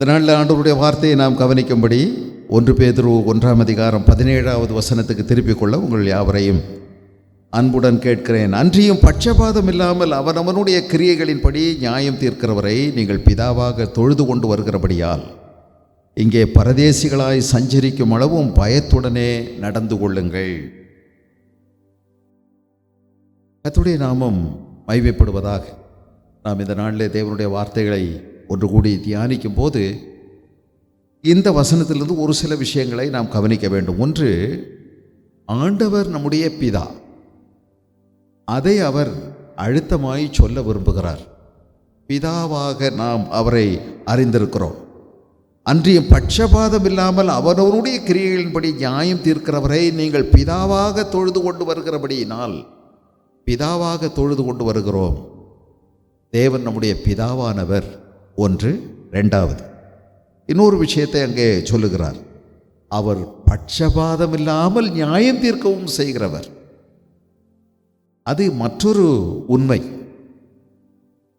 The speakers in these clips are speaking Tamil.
இந்த நாளில் ஆண்டவருடைய வார்த்தையை நாம் கவனிக்கும்படி 1 பேதுரு 1ஆம் அதிகாரம் 17வது வசனத்துக்கு திருப்பிக் கொள்ள உங்கள் யாவரையும் அன்புடன் கேட்கிறேன். அன்றியும் பட்சபாதம் இல்லாமல் அவனவனுடைய கிரியைகளின்படி நியாயம் தீர்க்கிறவரை நீங்கள் பிதாவாக தொழுது கொண்டு வருகிறபடியால் இங்கே பரதேசிகளாய் சஞ்சரிக்கும் அளவும் பயத்துடனே நடந்து கொள்ளுங்கள். கர்த்தருடைய நாமம் மகிமைப்படுவதாக. நாம் இந்த நாளிலே தேவனுடைய வார்த்தைகளை ஒன்று கூடி தியானிக்கும் போது இந்த வசனத்திலிருந்து ஒரு சில விஷயங்களை நாம் கவனிக்க வேண்டும். ஒன்று, ஆண்டவர் நம்முடைய பிதா, அதை அவர் அழுத்தமாய் சொல்ல விரும்புகிறார். பிதாவாக நாம் அவரை அறிந்திருக்கிறோம். அன்றியும் பட்சபாதம் இல்லாமல் அவனவருடைய கிரியைகளின்படி நியாயம் தீர்க்கிறவரை நீங்கள் பிதாவாக தொழுது கொண்டு வருகிறபடியினால், பிதாவாக தொழுது கொண்டு வருகிறோம். தேவன் நம்முடைய பிதாவானவர். ஒன்று. ரெண்டாவது, இன்னொரு விஷயத்தை அங்கே சொல்லுகிறார். அவர் பட்சபாதம் இல்லாமல் நியாயம் தீர்க்கவும் செய்கிறவர். அது மற்றொரு உண்மை.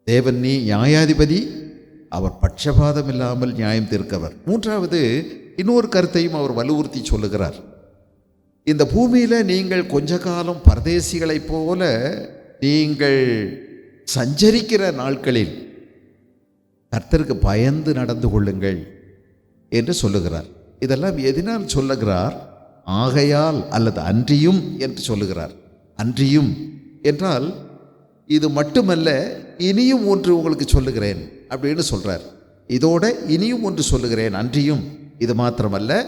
தேவன் நியாயாதிபதி, அவர் பட்சபாதம் இல்லாமல் நியாயம் தீர்க்கவர். மூன்றாவது, இன்னொரு கருத்தையும் அவர் வலியுறுத்தி சொல்லுகிறார். இந்த பூமியில் நீங்கள் கொஞ்ச காலம் பரதேசிகளைப் போல நீங்கள் சஞ்சரிக்கிற நாட்களில் கர்த்தருக்கு பயந்து நடந்து கொள்ளுங்கள் என்று சொல்லுகிறார். இதெல்லாம் எதனால் சொல்லுகிறார்? ஆகையால் அல்லது அன்றியும் என்று சொல்லுகிறார். அன்றியும் என்றால் இது மட்டுமல்ல, இனியும் ஒன்று உங்களுக்கு சொல்லுகிறேன் அப்படின்னு சொல்கிறார். இதோட இனியும் ஒன்று சொல்லுகிறேன். அன்றியும் இது மாத்திரமல்ல,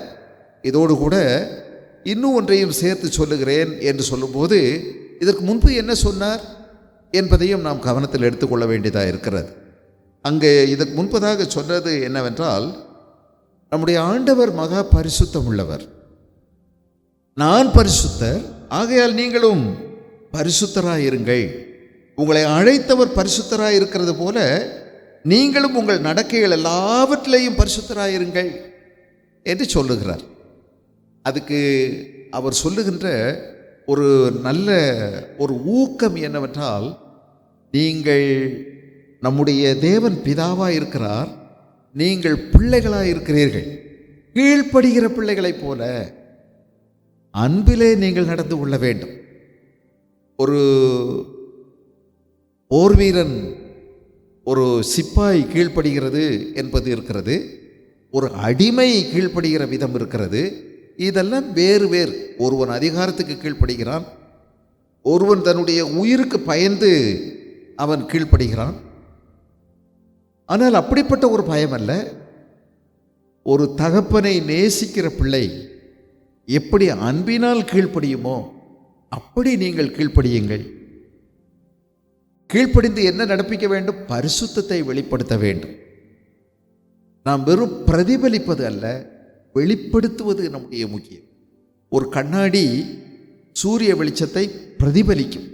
இதோடு கூட இன்னும் ஒன்றையும் சேர்த்து சொல்லுகிறேன் என்று சொல்லும்போது இதற்கு முன்பு என்ன சொன்னார் என்பதையும் நாம் கவனத்தில் எடுத்துக்கொள்ள வேண்டியதாக இருக்கிறது. அங்கே இதற்கு முன்பதாக சொன்னது என்னவென்றால், நம்முடைய ஆண்டவர் மகா பரிசுத்தம் உள்ளவர். நான் பரிசுத்தர், ஆகையால் நீங்களும் பரிசுத்தராயிருங்கள். உங்களை அழைத்தவர் பரிசுத்தராய் இருக்கிறது போல நீங்களும் உங்கள் நடக்கைகள் எல்லாவற்றிலையும் பரிசுத்தராயிருங்கள் என்று சொல்லுகிறார். அதுக்கு அவர் சொல்லுகின்ற ஒரு நல்ல ஒரு ஊக்கம் என்னவென்றால், நீங்கள் நம்முடைய தேவன் பிதாவாக இருக்கிறார், நீங்கள் பிள்ளைகளாக இருக்கிறீர்கள். கீழ்ப்படுகிற பிள்ளைகளைப் போல அன்பிலே நீங்கள் நடந்து கொள்ள வேண்டும். ஒரு போர் வீரன், ஒரு சிப்பாய் கீழ்ப்படுகிறது என்பது இருக்கிறது, ஒரு அடிமை கீழ்ப்படுகிற விதம் இருக்கிறது. இதெல்லாம் வேறு வேறு. ஒருவன் அதிகாரத்துக்கு கீழ்ப்படுகிறான், ஒருவன் தன்னுடைய உயிருக்கு பயந்து அவன் கீழ்ப்படுகிறான். ஆனால் அப்படிப்பட்ட ஒரு பயம் அல்ல. ஒரு தகப்பனை நேசிக்கிற பிள்ளை எப்படி அன்பினால் கீழ்ப்படியுமோ அப்படி நீங்கள் கீழ்ப்படியுங்கள். கீழ்ப்படிந்து என்ன நடப்பிக்க வேண்டும்? பரிசுத்தத்தை வெளிப்படுத்த வேண்டும். நாம் வெறும் பிரதிபலிப்பது அல்ல, வெளிப்படுத்துவது நம்முடைய முக்கியம். ஒரு கண்ணாடி சூரிய வெளிச்சத்தை பிரதிபலிக்கும்.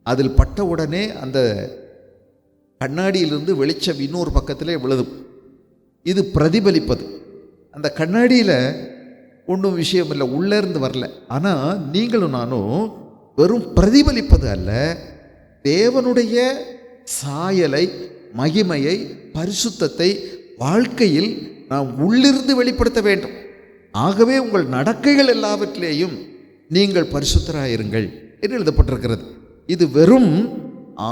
அதில் பட்ட உடனே அந்த கண்ணாடியிலிருந்து வெளிச்சம் இன்னொரு பக்கத்திலே விழுதும். இது பிரதிபலிப்பது. அந்த கண்ணாடியில் ஒன்றும் விஷயம் இல்லை, உள்ளேருந்து வரல. ஆனால் நீங்களும் நானும் வெறும் பிரதிபலிப்பது அல்ல, தேவனுடைய சாயலை, மகிமையை, பரிசுத்தத்தை வாழ்க்கையில் நாம் உள்ளிருந்து வெளிப்படுத்த வேண்டும். ஆகவே உங்கள் நடக்கைகள் எல்லாவற்றிலேயும் நீங்கள் பரிசுத்தராயிருங்கள் என்று எழுதப்பட்டிருக்கிறது. இது வெறும்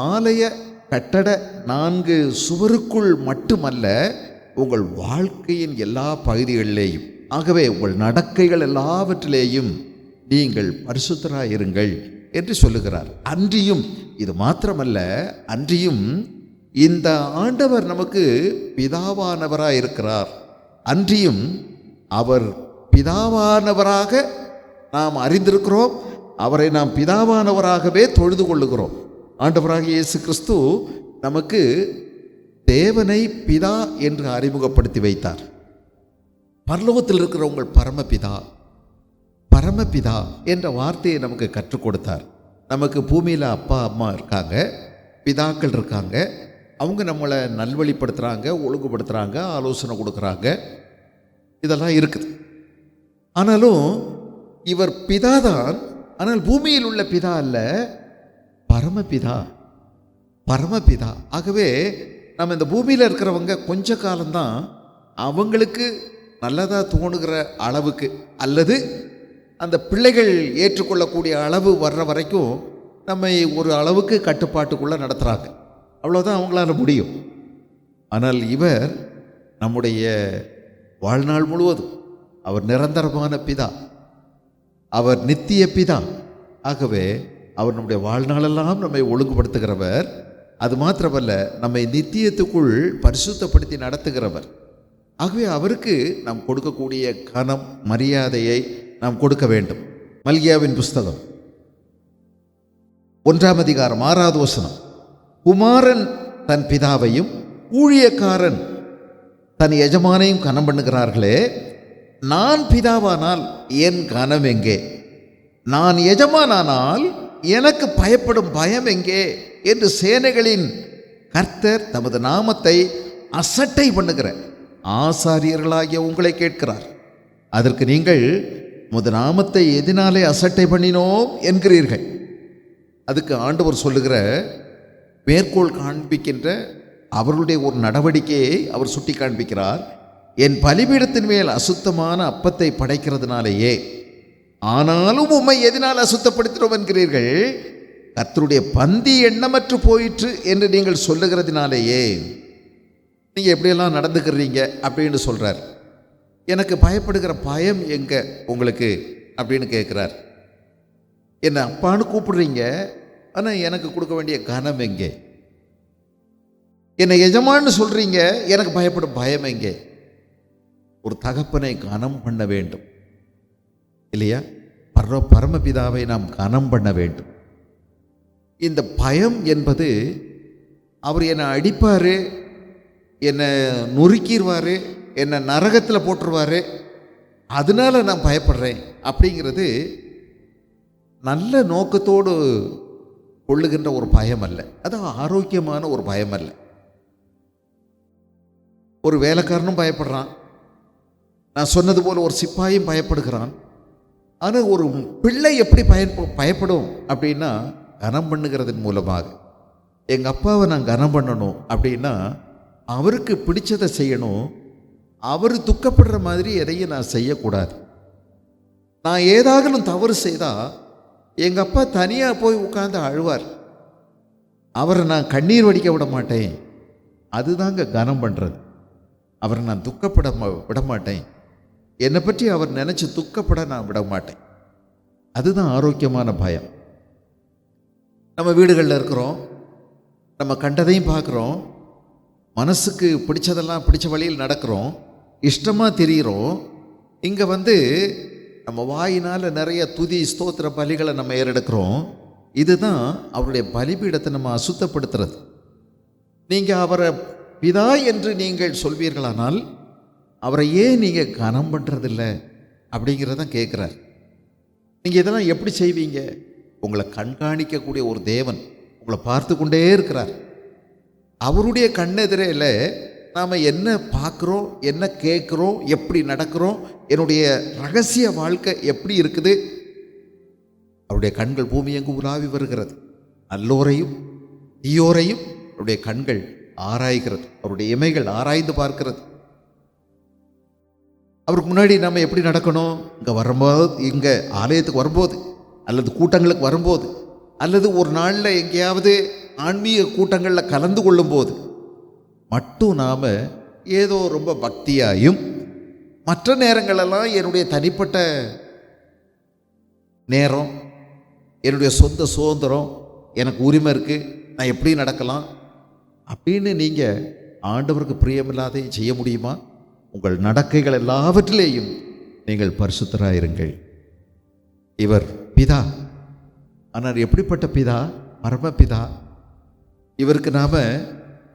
ஆலய கட்டட 4 சுவருக்குள் மட்டுமல்ல, உங்கள் வாழ்க்கையின் எல்லா பகுதிகளிலேயும். ஆகவே உங்கள் நடக்கைகள் எல்லாவற்றிலேயும் நீங்கள் பரிசுத்தராயிருங்கள் என்று சொல்லுகிறார். அன்றியும் இது மாத்திரமல்ல, அன்றியும் இந்த ஆண்டவர் நமக்கு பிதாவானவராக இருக்கிறார். அன்றியும் அவர் பிதாவானவராக நாம் அறிந்திருக்கிறோம். அவரை நாம் பிதாவானவராகவே தொழுது கொள்ளுகிறோம். ஆண்டவராகிய இயேசு கிறிஸ்து நமக்கு தேவனை பிதா என்று அறிமுகப்படுத்தி வைத்தார். பரலோகத்தில் இருக்கிற உங்கள் பரமபிதா, பரமபிதா என்ற வார்த்தையை நமக்கு கற்றுக் கொடுத்தார். நமக்கு பூமியில் அப்பா அம்மா இருக்காங்க, பிதாக்கள் இருக்காங்க. அவங்க நம்மளை நல்வழிப்படுத்துகிறாங்க, ஒழுங்குபடுத்துகிறாங்க, ஆலோசனை கொடுக்குறாங்க, இதெல்லாம் இருக்குது. ஆனாலும் இவர் பிதா தான். ஆனால் பூமியில் உள்ள பிதா அல்ல, பரமபிதா, பரமபிதா. ஆகவே நம்ம இந்த பூமியில் இருக்கிறவங்க கொஞ்ச காலம்தான் அவங்களுக்கு நல்லதாக தோணுகிற அளவுக்கு அல்லது அந்த பிள்ளைகள் ஏற்றுக்கொள்ளக்கூடிய அளவு வர்ற வரைக்கும் நம்மை ஒரு அளவுக்கு கட்டுப்பாட்டுக்குள்ளே நடத்துகிறாங்க. அவ்வளோதான் அவங்களால முடியும். ஆனால் இவர் நம்முடைய வாழ்நாள் முழுவதும் அவர் நிரந்தரமான பிதா, அவர் நித்திய பிதா. ஆகவே அவர் நம்முடைய வாழ்நாளெல்லாம் நம்மை ஒழுங்குபடுத்துகிறவர். அது மாத்திரமல்ல, நம்மை நித்தியத்துக்குள் பரிசுத்தப்படுத்தி நடத்துகிறவர். ஆகவே அவருக்கு நாம் கொடுக்கக்கூடிய கனம் மரியாதையை நாம் கொடுக்க வேண்டும். மல்கியாவின் புஸ்தகம் 1 அதிகாரம் 6வது வசனம். குமாரன் தன் பிதாவையும் ஊழியக்காரன் தன் எஜமானையும் கனம் பண்ணுகிறார்களே, நான் பிதாவானால் என் கனம் எங்கே? நான் எஜமானானால் எனக்கு பயப்படும் பயம் எங்கே என்று சேனைகளின் கர்த்தர் தமது நாமத்தை அசட்டை பண்ணுகிற ஆசாரியர்களாகிய உங்களை கேட்கிறார். அதற்கு நீங்கள் உமது நாமத்தை எதினாலே அசட்டை பண்ணினோம் என்கிறீர்கள். அதுக்கு ஆண்டவர் சொல்லுகிற மேற்கோள் காண்பிக்கின்ற அவர்களுடைய ஒரு நடவடிக்கையை அவர் சுட்டி காண்பிக்கிறார். என் பலிபீடத்தின் மேல் அசுத்தமான அப்பத்தை படைக்கிறதுனாலேயே, ஆனாலும் உம்மை எதனால் அசுத்தப்படுத்தினோம் என்கிறீர்கள். கர்த்தருடைய பந்தி எண்ணமற்று போயிற்று என்று நீங்கள் சொல்லுகிறதுனாலேயே நீங்கள் எப்படியெல்லாம் நடந்துக்கிறீங்க அப்படின்னு சொல்கிறார். எனக்கு பயப்படுகிற பயம் எங்கே உங்களுக்கு அப்படின்னு கேட்குறார். என்னை அப்பான்னு கூப்பிடுறீங்க, ஆனால் எனக்கு கொடுக்க வேண்டிய கனம் எங்கே? என்னை எஜமான்னு சொல்கிறீங்க, எனக்கு பயப்படும் பயம் எங்கே? ஒரு தகப்பனை கனம் பண்ண வேண்டும் இல்லையா? பரமபிதாவை நாம் கனம் பண்ண வேண்டும். இந்த பயம் என்பது, அவர் என்னை அடிப்பார், என்னை நொறுக்கிடுவார், என்னை நரகத்தில் போட்டுருவார், அதனால நான் பயப்படுறேன் அப்படிங்கிறது நல்ல நோக்கத்தோடு கொள்ளுகின்ற ஒரு பயம் அல்ல. அது ஆரோக்கியமான ஒரு பயம் அல்ல. ஒரு வேலைக்காரனும் பயப்படுறான், நான் சொன்னது போல் ஒரு சிப்பாயும் பயப்படுகிறான். ஆனால் ஒரு பிள்ளை எப்படி பயப்படும் அப்படின்னா, கனம் பண்ணுகிறதன் மூலமாக. எங்கள் அப்பாவை நான் கனம் பண்ணணும் அப்படின்னா அவருக்கு பிடிச்சதை செய்யணும். அவர் துக்கப்படுற மாதிரி எதையும் நான் செய்யக்கூடாது. நான் ஏதாகலும் தவறு செய்தால் எங்கள் அப்பா தனியாக போய் உட்கார்ந்து அழுவார். அவரை நான் கண்ணீர் வடிக்க விட மாட்டேன். அதுதாங்க கனம் பண்ணுறது. அவரை நான் துக்கப்பட விட மாட்டேன். என்னை பற்றி அவர் நினச்சி துக்கப்பட நான் விட மாட்டேன். அதுதான் ஆரோக்கியமான பயம். நம்ம வீடுகளில் இருக்கிறோம், நம்ம கண்டதையும் பார்க்குறோம், மனசுக்கு பிடிச்சதெல்லாம் பிடிச்ச வழியில் நடக்கிறோம், இஷ்டமாக தெரிகிறோம். இங்கே நம்ம வாயினால் நிறைய துதி ஸ்தோத்திர பலிகளை நம்ம ஏறெடுக்கிறோம். இதுதான் அவருடைய பலிபீடத்தை நம்ம அசுத்தப்படுத்துறது. நீங்கள் அவரை பிதா என்று நீங்கள் சொல்வீர்களானால் அவரை ஏன் நீங்கள் கனம் பண்ணுறதில்லை அப்படிங்கிறதான் கேட்குறார். நீங்கள் இதெல்லாம் எப்படி செய்வீங்க? உங்களை கண்காணிக்கக்கூடிய ஒரு தேவன் உங்களை பார்த்து கொண்டே இருக்கிறார். அவருடைய கண்ணெதிரையில் நாம் என்ன பார்க்குறோம், என்ன கேட்குறோம், எப்படி நடக்கிறோம், என்னுடைய ரகசிய வாழ்க்கை எப்படி இருக்குது. அவருடைய கண்கள் பூமி எங்கு உலாவி வருகிறது. நல்லோரையும் தீயோரையும் அவருடைய கண்கள் ஆராய்கிறது. அவருடைய இமைகள் ஆராய்ந்து பார்க்கிறது. அவருக்கு முன்னாடி நம்ம எப்படி நடக்கணும்? இங்கே வரும்போது, இங்கே ஆலயத்துக்கு வரும்போது, அல்லது கூட்டங்களுக்கு வரும்போது, அல்லது ஒரு நாளில் எங்கேயாவது ஆன்மீக கூட்டங்களில் கலந்து கொள்ளும்போது மட்டும் நாம் ஏதோ ரொம்ப பக்தியாயும், மற்ற நேரங்களெல்லாம் என்னுடைய தனிப்பட்ட நேரம், என்னுடைய சொந்த சுதந்திரம், எனக்கு உரிமை இருக்குது, நான் எப்படி நடக்கலாம் அப்படின்னு நீங்கள் ஆண்டவருக்கு பிரியமில்லாத செய்ய முடியுமா? உங்கள் நடக்கைகள் எல்லாவற்றிலேயும் நீங்கள் பரிசுத்தராயிருங்கள். இவர் பிதா. ஆனால் எப்படிப்பட்ட பிதா? பரமபிதா. இவருக்கு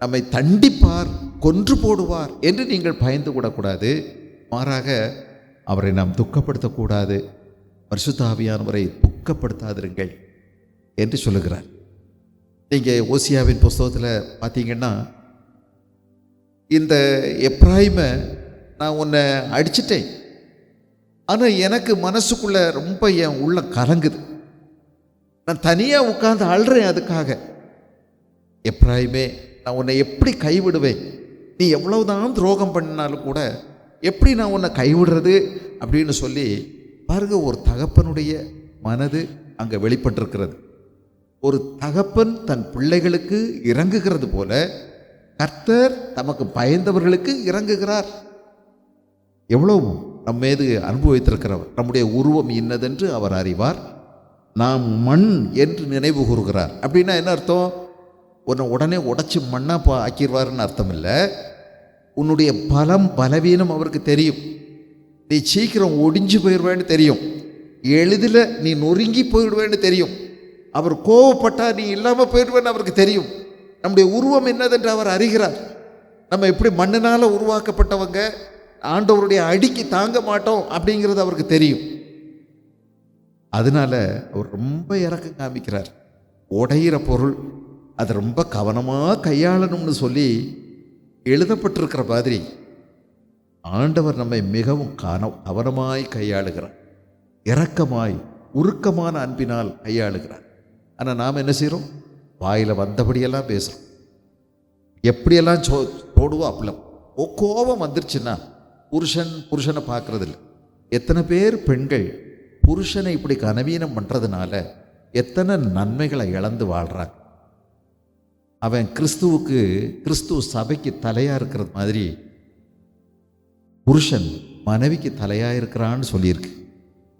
நம்மை தண்டிப்பார், கொன்று போடுவார் என்று நீங்கள் பயந்து கூடக்கூடாது. மாறாக அவரை நாம் துக்கப்படுத்தக்கூடாது. பரிசுத்த ஆவியானவரை துக்கப்படுத்தாதிருங்கள் என்று சொல்லுகிறார். நீங்கள் ஓசியாவின் புஸ்தகத்தில் பார்த்தீங்கன்னா, இந்த எப்ராயிமை நான் உன்னை அடிச்சிட்டேன், ஆனால் எனக்கு மனசுக்குள்ளே ரொம்ப என் உள்ள கலங்குது, நான் தனியாக உட்கார்ந்து அழுறேன் அதுக்காக. எப்ராயிமே, நான் உன்னை எப்படி கைவிடுவேன்? நீ எவ்வளவுதான் துரோகம் பண்ணினாலும் கூட எப்படி நான் உன்னை கைவிடுறது அப்படின்னு சொல்லி பாருங்க, ஒரு தகப்பனுடைய மனது அங்கே வெளிப்பட்டிருக்கிறது. ஒரு தகப்பன் தன் பிள்ளைகளுக்கு இறங்குகிறது போல கர்த்தர் தமக்கு பயந்தவர்களுக்கு இறங்குகிறார். எவ்வளவு நம் மீது அன்பு வைத்திருக்கிறவர். நம்முடைய உருவம் இன்னதென்று அவர் அறிவார், நாம் மண் என்று நினைவு கூறுகிறார். அப்படின்னா என்ன அர்த்தம்? உன்னை உடனே உடைச்சி மண்ணாக ஆக்கிடுவார்னு அர்த்தம் இல்லை. உன்னுடைய பலம் பலவீனம் அவருக்கு தெரியும். நீ சீக்கிரம் ஒடிஞ்சு போயிடுவேன்னு தெரியும், எளிதில் நீ நொறுங்கி போயிடுவேன்னு தெரியும். அவர் கோவப்பட்டா நீ இல்லாமல் போயிடுவேன்னு அவருக்கு தெரியும். நம்முடைய உருவம் என்னதென்று அவர் அறிகிறார். நம்ம எப்படி மண்ணினால் உருவாக்கப்பட்டவங்க, ஆண்டவருடைய அடிக்கு தாங்க மாட்டோம் அப்படிங்கிறது அவருக்கு தெரியும். அதனால அவர் ரொம்ப இறக்கம் காமிக்கிறார். உடையிற பொருள் அதை ரொம்ப கவனமாக கையாளணும்னு சொல்லி எழுதப்பட்டிருக்கிற மாதிரி ஆண்டவர் நம்மை மிகவும் கவனமாய் கையாளுகிறார். இரக்கமாய் உருக்கமான அன்பினால் கையாளுகிறார். ஆனால் நாம் என்ன செய்கிறோம்? வாயில் வந்தபடியெல்லாம் பேசுகிறோம். எப்படியெல்லாம் போடுவோம். அப்பெல்லாம் கோபம் வந்துருச்சுன்னா புருஷனை பார்க்கறதில்ல. எத்தனை பேர் பெண்கள் புருஷனை இப்படி கனவீனம் பண்ணுறதுனால எத்தனை நன்மைகளை இழந்து வாழ்கிறாங்க. அவன் கிறிஸ்துவ சபைக்கு தலையாக இருக்கிறது மாதிரி புருஷன் மனைவிக்கு தலையாக இருக்கிறான்னு சொல்லியிருக்கு.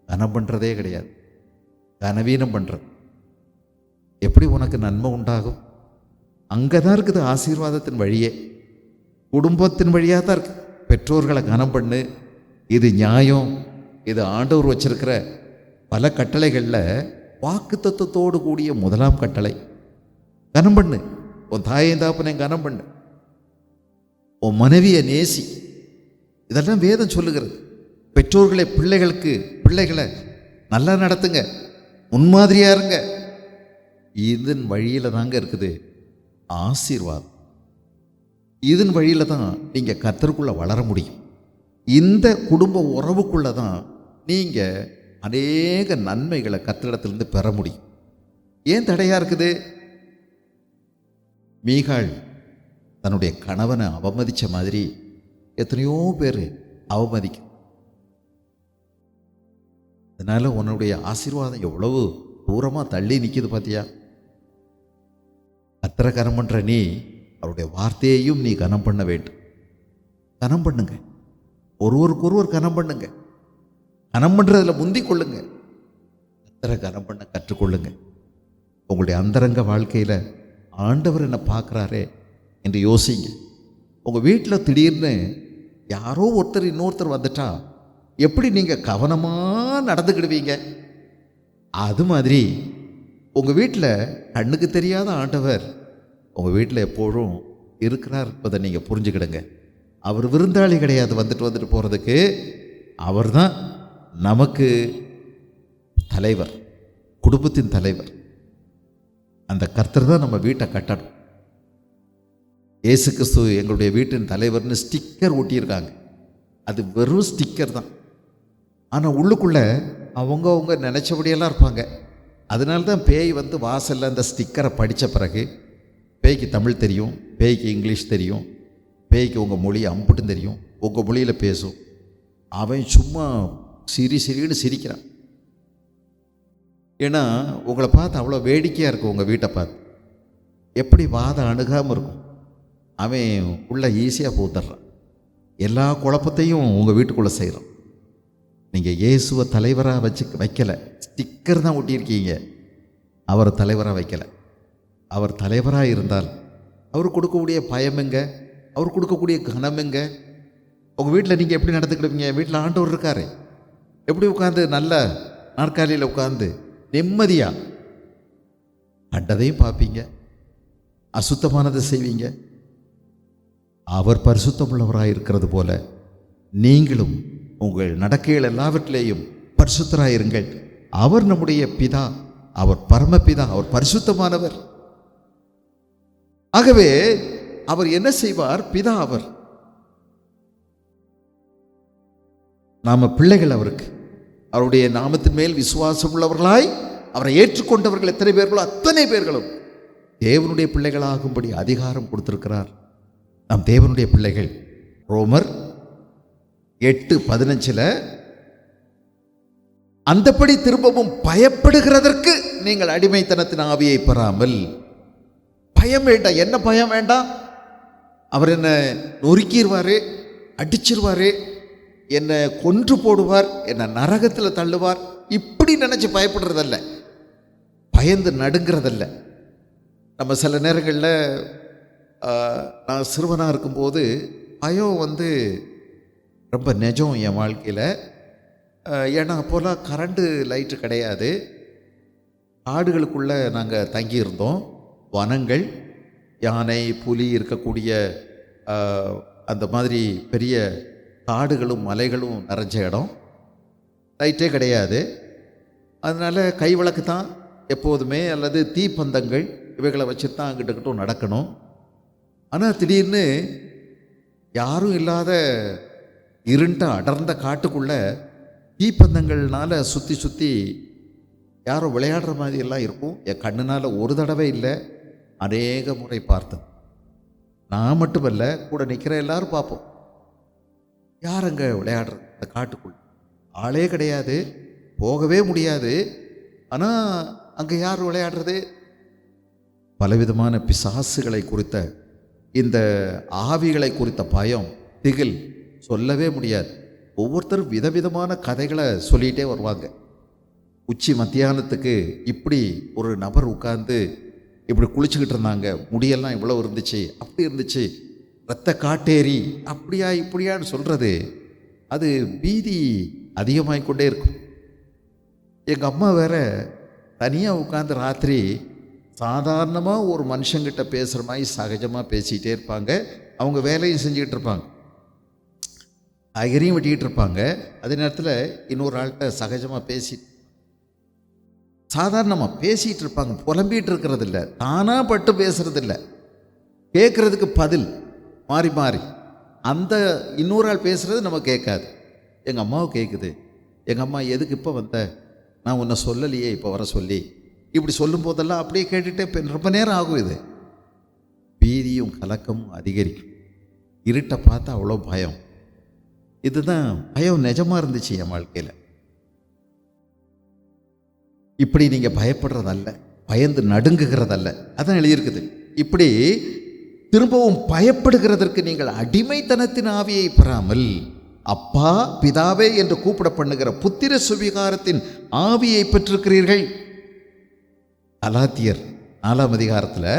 கனம் பண்ணுறதே கிடையாது, கனவீனம் பண்ணுறது. எப்படி உனக்கு நன்மை உண்டாகும்? அங்கே தான் இருக்குது ஆசீர்வாதத்தின் வழியே, குடும்பத்தின் வழியாக தான் இருக்குது. பெற்றோர்களை கனம் பண்ணு, இது நியாயம். இது ஆண்டவர் வச்சிருக்கிற பல கட்டளைகளில் வாக்குத்தத்தத்தோடு கூடிய முதலாம் கட்டளை, கனம் பண்ணு. உன் தாயையும் தாப்பனையும் கனம் பண்ணு, உன் மனைவியை நேசி. இதெல்லாம் வேதம் சொல்லுகிறது. பெற்றோர்களை பிள்ளைகளை நல்லா நடத்துங்க, முன்மாதிரியா இருங்க. இதன் வழியில் தாங்க இருக்குது ஆசீர்வாதம். இதன் வழியில் தான் நீங்கள் கர்த்தருக்குள்ளே வளர முடியும். இந்த குடும்ப உறவுக்குள்ளே தான் நீங்கள் அநேக நன்மைகளை கர்த்தரிடத்திலிருந்து பெற முடியும். ஏன் தடையாக இருக்குது? மீகாள் தன்னுடைய கணவனை அவமதித்த மாதிரி எத்தனையோ பேர் அவமதிக்க. அதனால் உன்னுடைய ஆசீர்வாதம் எவ்வளவு தூரமாக தள்ளி நிற்கிது பார்த்தியா? கர்த்தரை கனம் பண்ணுற நீ அவருடைய வார்த்தையையும் நீ கனம் பண்ண வேண்டும். கனம் பண்ணுங்க, ஒருவருக்கொருவர் கனம் பண்ணுங்க. கனம் பண்ணுறதில் முந்தி கொள்ளுங்க. கர்த்தரை கனம் பண்ண கற்றுக்கொள்ளுங்க. உங்களுடைய அந்தரங்க வாழ்க்கையில் ஆண்டவர் என்ன பார்க்குறாரே என்று யோசிங்க. உங்கள் வீட்டில் திடீர்னு யாரோ இன்னொருத்தர் வந்துட்டா எப்படி நீங்கள் கவனமாக நடந்துக்கிடுவீங்க? அது மாதிரி உங்கள் வீட்டில் கண்ணுக்கு தெரியாத ஆண்டவர் உங்கள் வீட்டில் எப்போதும் இருக்கிறார் என்பதை நீங்கள் புரிஞ்சுக்கிடுங்க. அவர் விருந்தாளி கிடையாது வந்துட்டு போகிறதுக்கு. அவர் தான் நமக்கு தலைவர், குடும்பத்தின் தலைவர். அந்த கர்த்தர் தான் நம்ம வீட்டை கட்டணும். இயேசு கிறிஸ்து எங்களுடைய வீட்டின் தலைவர்னு ஸ்டிக்கர் ஒட்டியிருக்காங்க. அது வெறும் ஸ்டிக்கர் தான். ஆனால் உள்ளுக்குள்ளே அவங்க நினச்சபடியெல்லாம் இருப்பாங்க. அதனால தான் பேய் வந்து வாசலில் அந்த ஸ்டிக்கரை படித்த பிறகு பேய்க்கு தமிழ் தெரியும், பேய்க்கு இங்கிலீஷ் தெரியும், பேய்க்கு உங்கள் மொழி அம்புட்டும் தெரியும், உங்கள் மொழியில் பேசும். அவன் சும்மா சிரின்னு சிரிக்கிறான். ஏன்னா உங்களை பார்த்து அவ்வளோ வேடிக்கையாக இருக்கும். உங்கள் வீட்டை பார்த்து எப்படி வாதம் அணுகாமல் இருக்கும். அவன் உள்ளே ஈஸியாக பூத்துடுறான். எல்லா குழப்பத்தையும் உங்கள் வீட்டுக்குள்ளே செய்கிறான். நீங்கள் இயேசுவை தலைவராக வைக்கலை, ஸ்டிக்கர் தான் ஒட்டியிருக்கீங்க. அவர் தலைவராக வைக்கலை. அவர் தலைவராக இருந்தால் அவர் கொடுக்கக்கூடிய பயம் எங்க? அவர் கொடுக்கக்கூடிய கனம் எங்க? உங்கள் வீட்டில் நீங்கள் எப்படி நடந்துக்கிடுவீங்க? வீட்டில் ஆண்டவர் இருக்காரு. எப்படி உட்காந்து நல்ல நாற்காலியில் உட்காந்து நிம்மதியாக கண்டதையும் பார்ப்பீங்க, அசுத்தமானதை செய்வீங்க. அவர் பரிசுத்தமுள்ளவராக இருக்கிறது போல நீங்களும் உங்கள் நடக்கைகள் எல்லாவற்றிலேயும் பரிசுத்தராயிருங்கள். அவர் நம்முடைய பிதா, அவர் பரமபிதா, அவர் பரிசுத்தமானவர். ஆகவே அவர் என்ன செய்வார்? பிதா அவர், நாம பிள்ளைகள் அவருக்கு. அவருடைய நாமத்தின் மேல் விசுவாசம் உள்ளவர்களாய் அவரை ஏற்றுக்கொண்டவர்கள் எத்தனை பேர்களோ அத்தனை பேர்களும் தேவனுடைய பிள்ளைகளாகும்படி அதிகாரம் கொடுத்திருக்கிறார். நாம் தேவனுடைய பிள்ளைகள். ரோமர் 8:15 அந்தப்படி திரும்பவும் பயப்படுகிறதற்கு நீங்கள் அடிமைத்தனத்தின் ஆவியை பெறாமல். பயம் வேண்டாம். என்ன பயம் வேண்டாம்? அவர் என்ன நொறுக்கிடுவார், அடிச்சிருவார், என்னை கொன்று போடுவார், என்னை நரகத்தில் தள்ளுவார், இப்படி நினச்சி பயப்படுறதல்ல, பயந்து நடுங்கிறதல்ல. நம்ம சில நேரங்களில் நான் சிறுவனாக இருக்கும்போது பயம் ரொம்ப நிஜம் என் வாழ்க்கையில். ஏன்னா அப்போலாம் கரண்ட்டு லைட்டு கிடையாது. காடுகளுக்குள்ளே நாங்கள் தங்கியிருந்தோம். வனங்கள், யானை, புலி இருக்கக்கூடிய அந்த மாதிரி பெரிய காடுகளும் மலைகளும் நிறைஞ்ச இடம். லைட்டே கிடையாது. அதனால் கை விளக்கு தான் எப்போதுமே, அல்லது தீப்பந்தங்கள், இவைகளை வச்சு தான் அங்கிட்டக்கிட்டும் நடக்கணும். ஆனால் திடீர்னு யாரும் இல்லாத இருண்ட அடர்ந்த காட்டுக்குள்ளே தீப்பந்தங்கள்னால் சுற்றி சுற்றி யாரோ விளையாடுற மாதிரி எல்லாம் இருக்கும். என் கண்ணுனால் ஒரு தடவை இல்லை, அநேக முறை பார்த்தேன். நான் மட்டுமல்ல, கூட நிற்கிற எல்லாரும் பார்ப்போம். யார் அங்கே விளையாடுறது? அந்த காட்டுக்குள்ள ஆளே கிடையாது, போகவே முடியாது. ஆனால் அங்கே யார் விளையாடுறது? பலவிதமான பிசாசுகளை குறித்த, இந்த ஆவிகளை குறித்த பயம், திகில் சொல்லவே முடியாது. ஒவ்வொருத்தரும் விதவிதமான கதைகளை சொல்லிகிட்டே வருவாங்க. உச்சி மத்தியானத்துக்கு இப்படி ஒரு நபர் உட்கார்ந்து இப்படி குளிச்சுக்கிட்டு இருந்தாங்க, முடியெல்லாம் இவ்வளோ இருந்துச்சு, அப்படி இருந்துச்சு, ரத்த காட்டேரி, அப்படியா இப்படியான்னு சொல்கிறது, அது பீதி அதிகமாகிக்கொண்டே இருக்கும். எங்கள் அம்மா வேற தனியாக உட்காந்து ராத்திரி சாதாரணமாக ஒரு மனுஷங்கிட்ட பேசுகிற மாதிரி சகஜமாக பேசிக்கிட்டே இருப்பாங்க. அவங்க வேலையும் செஞ்சுக்கிட்டு இருப்பாங்க, காய்கறியும் வெட்டிக்கிட்டு இருப்பாங்க. அதே நேரத்தில் இன்னொரு ஆள்கிட்ட சகஜமாக சாதாரணமாக பேசிகிட்டு இருப்பாங்க. புலம்பிகிட்டு இருக்கிறதில்ல, தானாக பட்டு பேசுகிறதில்ல, கேட்குறதுக்கு பதில் மாறி மாறி. அந்த இன்னொரு ஆள் பேசுகிறது நம்ம கேட்காது. எங்கள் அம்மாவும் கேட்குது. எங்கள் அம்மா, எதுக்கு இப்போ வந்த? நான் உன்னை சொல்லலையே இப்போ வர சொல்லி. இப்படி சொல்லும் போதெல்லாம் அப்படியே கேட்டுகிட்டே ரொம்ப நேரம் ஆகும். இது பீதியும் கலக்கமும் அதிகரிக்கும். இருட்டை பார்த்தா அவ்வளோ பயம். இதுதான் பயம் நிஜமாக இருந்துச்சு என் வாழ்க்கையில். இப்படி நீங்கள் பயப்படுறதல்ல, பயந்து நடுங்குகிறதல்ல. அதான் எழுதியிருக்குது. இப்படி திரும்பவும் பயப்படுகிறதற்கு நீங்கள் அடிமைத்தனத்தின் ஆவியை பெறாமல் அப்பா பிதாவே என்று கூப்பிட பண்ணுகிற புத்திர சுவிகாரத்தின் ஆவியை பெற்றிருக்கிறீர்கள். கலாத்தியர் 4ஆம் அதிகாரத்தில்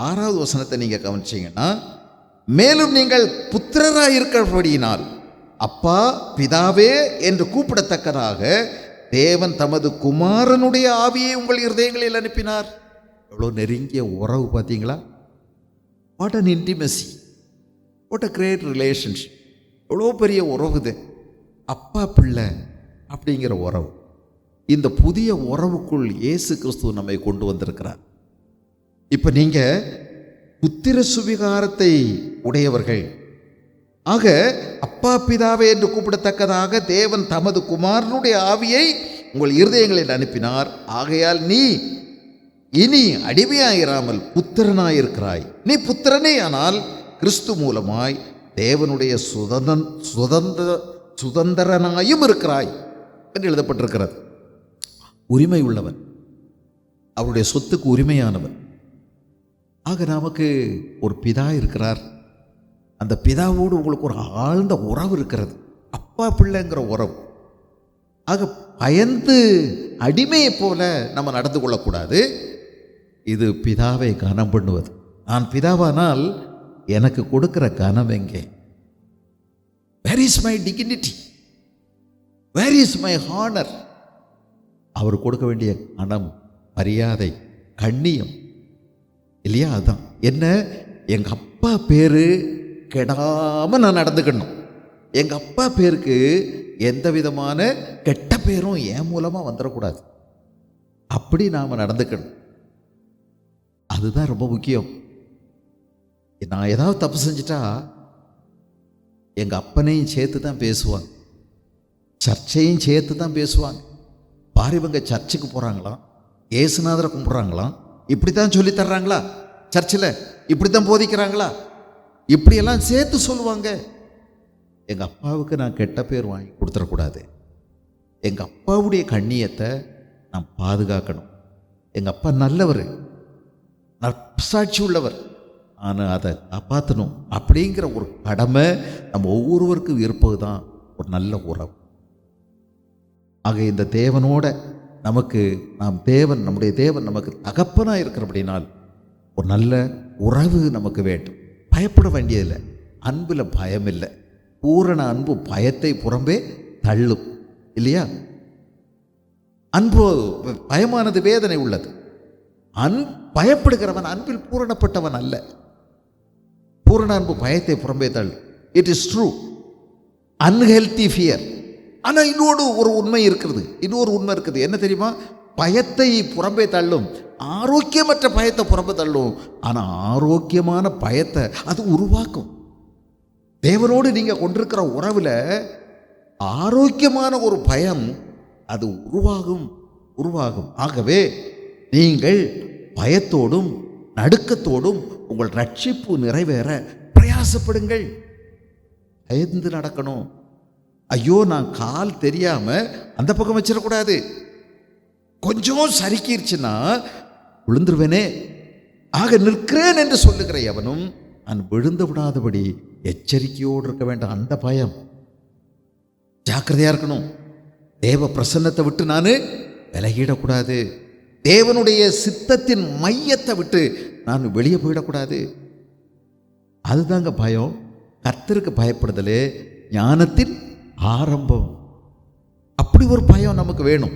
6வது வசனத்தை நீங்கள் கவனிச்சிங்கன்னா, மேலும் நீங்கள் புத்திரராக இருக்கிறபடியினால் அப்பா பிதாவே என்று கூப்பிடத்தக்கதாக தேவன் தமது குமாரனுடைய ஆவியை உங்கள் இருதயங்களில் அனுப்பினார். எவ்வளோ நெருங்கிய உறவு பார்த்தீங்களா? What an intimacy, what a great relationship. எவ்வளோ பெரிய உறவு இது, அப்பா பிள்ளை அப்படிங்கிற உறவு. இந்த புதிய உறவுக்குள் இயேசு கிறிஸ்து நம்மை கொண்டு வந்திருக்கிறார். இப்போ நீங்கள் புத்திர சுவிகாரத்தை உடையவர்கள். ஆக அப்பா பிதாவே என்று கூப்பிடத்தக்கதாக தேவன் தமது குமாரனுடைய ஆவியை உங்கள் இருதயங்களில் அனுப்பினார். ஆகையால் நீ இனி அடிமையாயிராமல் புத்திரனாயிருக்கிறாய். நீ புத்திரனே ஆனால் கிறிஸ்து மூலமாய் தேவனுடைய சுதந்திரனாயும் இருக்கிறாய் என்று எழுதப்பட்டிருக்கிறது. உரிமை உள்ளவன், அவருடைய சொத்துக்கு உரிமையானவன். ஆக நமக்கு ஒரு பிதா இருக்கிறார். அந்த பிதாவோடு உங்களுக்கு ஒரு ஆழ்ந்த உறவு இருக்கிறது, அப்பா பிள்ளைங்கிற உறவு. ஆக பயந்து அடிமையை போல நம்ம நடந்து கொள்ளக்கூடாது. இது பிதாவை கனம் பண்ணுவது. நான் பிதாவானால் எனக்கு கொடுக்கிற கனம் எங்கே? Where is my dignity, where is my honour? அவர் கொடுக்க வேண்டிய கனம், மரியாதை, கண்ணியம் இல்லையா? அதுதான் என்ன, எங்கள் அப்பா பேர் கெடாமல் நான் நடந்துக்கணும். எங்கள் அப்பா பேருக்கு எந்த விதமான கெட்ட பேரும் என் மூலமாக வந்துடக்கூடாது. அப்படி நாம் நடந்துக்கணும். அதுதான் ரொம்ப முக்கியம். நான் ஏதாவது தப்பு செஞ்சிட்டா எங்கள் அப்பனையும் சேர்த்து தான் பேசுவாங்க, சர்ச்சையும் சேர்த்து தான் பேசுவாங்க. பாரு, இவங்க சர்ச்சுக்கு போகிறாங்களாம், ஏசுநாதரை கும்பிட்றாங்களாம், இப்படி தான் சொல்லி தர்றாங்களா? சர்ச்சில் இப்படி தான் போதிக்கிறாங்களா? இப்படியெல்லாம் சேர்த்து சொல்லுவாங்க. எங்கள் அப்பாவுக்கு நான் கெட்ட பேர் வாங்கி கொடுத்துடக்கூடாது. எங்கள் அப்பாவுடைய கண்ணியத்தை நான் பாதுகாக்கணும். எங்கள் அப்பா நல்லவர், நற்சாட்சி உள்ளவர், ஆனால் அதை காப்பாற்றணும் அப்படிங்கிற ஒரு கடமை நம்ம ஒவ்வொருவருக்கும் இருப்பது தான் ஒரு நல்ல உறவு. ஆக இந்த தேவனோட நம்முடைய தேவன் நமக்கு தகப்பனாக இருக்கிறபடினால் ஒரு நல்ல உறவு நமக்கு வேண்டும். பயப்பட வேண்டியதில்லை. அன்பில் பயம் இல்லை. பூரண அன்பு பயத்தை புறம்பே தள்ளும், இல்லையா? அன்பு பயமானது வேதனை உள்ளது. பயப்படுகிறவன் அன்பில் பூரணப்பட்டவன் அல்ல. பூரண அன்பு பயத்தை புறம்பே தள்ளும். It is true. Unhealthy fear. ஆனால் இன்னொரு உண்மை இருக்குது. என்ன தெரியுமா? பயத்தை புறம்பே தள்ளும், ஆரோக்கியமற்ற பயத்தை புறம்பே தள்ளும். ஆனால் ஆரோக்கியமான பயத்தை அது உருவாக்கும். தேவனோடு நீங்கள் கொண்டிருக்கிற உறவில் ஆரோக்கியமான ஒரு பயம் அது உருவாகும். ஆகவே நீங்கள் பயத்தோடும் நடுக்கத்தோடும் உங்கள் ரட்சிப்பு நிறைவேற பிரயாசப்படுங்கள். பயந்து நடக்கணும். ஐயோ, நான் கால் தெரியாம அந்த பக்கம் வச்சிடக்கூடாது. கொஞ்சம் சறுக்கிருச்சுன்னா விழுந்துருவேனே. ஆக நிற்கிறேன் என்று சொல்லுகிற எவனும் நான் விழுந்து விடாதபடி எச்சரிக்கையோடு இருக்க வேண்டும். அந்த பயம், ஜாக்கிரதையா இருக்கணும். தேவ பிரசன்னத்தை விட்டு நான் விலகிடக்கூடாது. தேவனுடைய சித்தத்தின் மையத்தை விட்டு நான் வெளியே போயிடக்கூடாது. அதுதாங்க பயம். கர்த்தருக்கு பயப்படுதலே ஞானத்தின் ஆரம்பம். அப்படி ஒரு பயம் நமக்கு வேணும்.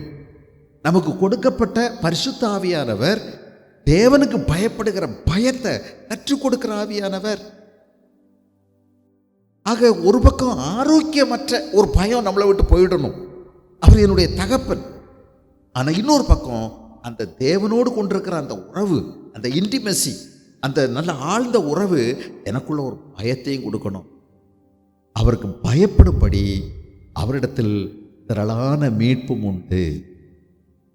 நமக்கு கொடுக்கப்பட்ட பரிசுத்த ஆவியானவர் தேவனுக்கு பயப்படுகிற பயத்தை கற்றுக் கொடுக்கிற ஆவியானவர். ஆக ஒரு பக்கம் ஆரோக்கியமற்ற ஒரு பயம் நம்மளை விட்டு போயிடணும், அவர் என்னுடைய தகப்பன். ஆனால் இன்னொரு பக்கம் அந்த தேவனோடு கொண்டிருக்கிற அந்த உறவு, அந்த இன்டிமெசி, அந்த நல்ல ஆழ்ந்த உறவு எனக்குள்ள ஒரு பயத்தையும் கொடுக்கணும். அவருக்கு பயப்படும்படி அவரிடத்தில் திரளான மீட்பும் உண்டு.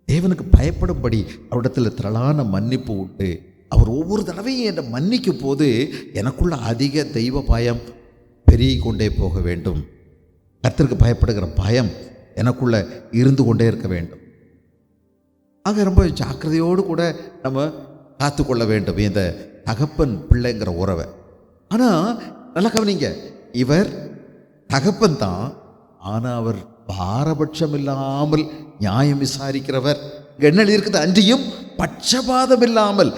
தேவனுக்கு பயப்படும்படி அவரிடத்தில் திரளான மன்னிப்பு உண்டு. அவர் ஒவ்வொரு தடவையும் என்னை மன்னிக்கும் போது எனக்குள்ள அதிக தெய்வ பயம் பெருகி கொண்டே போக வேண்டும். கர்த்தருக்கு பயப்படுகிற பயம் எனக்குள்ள இருந்து கொண்டே இருக்க வேண்டும். ஆக ரொம்ப ஜாக்கிரதையோடு கூட நம்ம காத்துக்கொள்ள வேண்டும் இந்த தகப்பன் பிள்ளைங்கிற உறவை. ஆனால் நல்லா கவனிங்க, இவர் தகப்பன் தான், ஆனால் அவர் பாரபட்சம் இல்லாமல் நியாயம் விசாரிக்கிறவர். என்ன இருக்குது? அன்றியும் பட்சபாதம் இல்லாமல்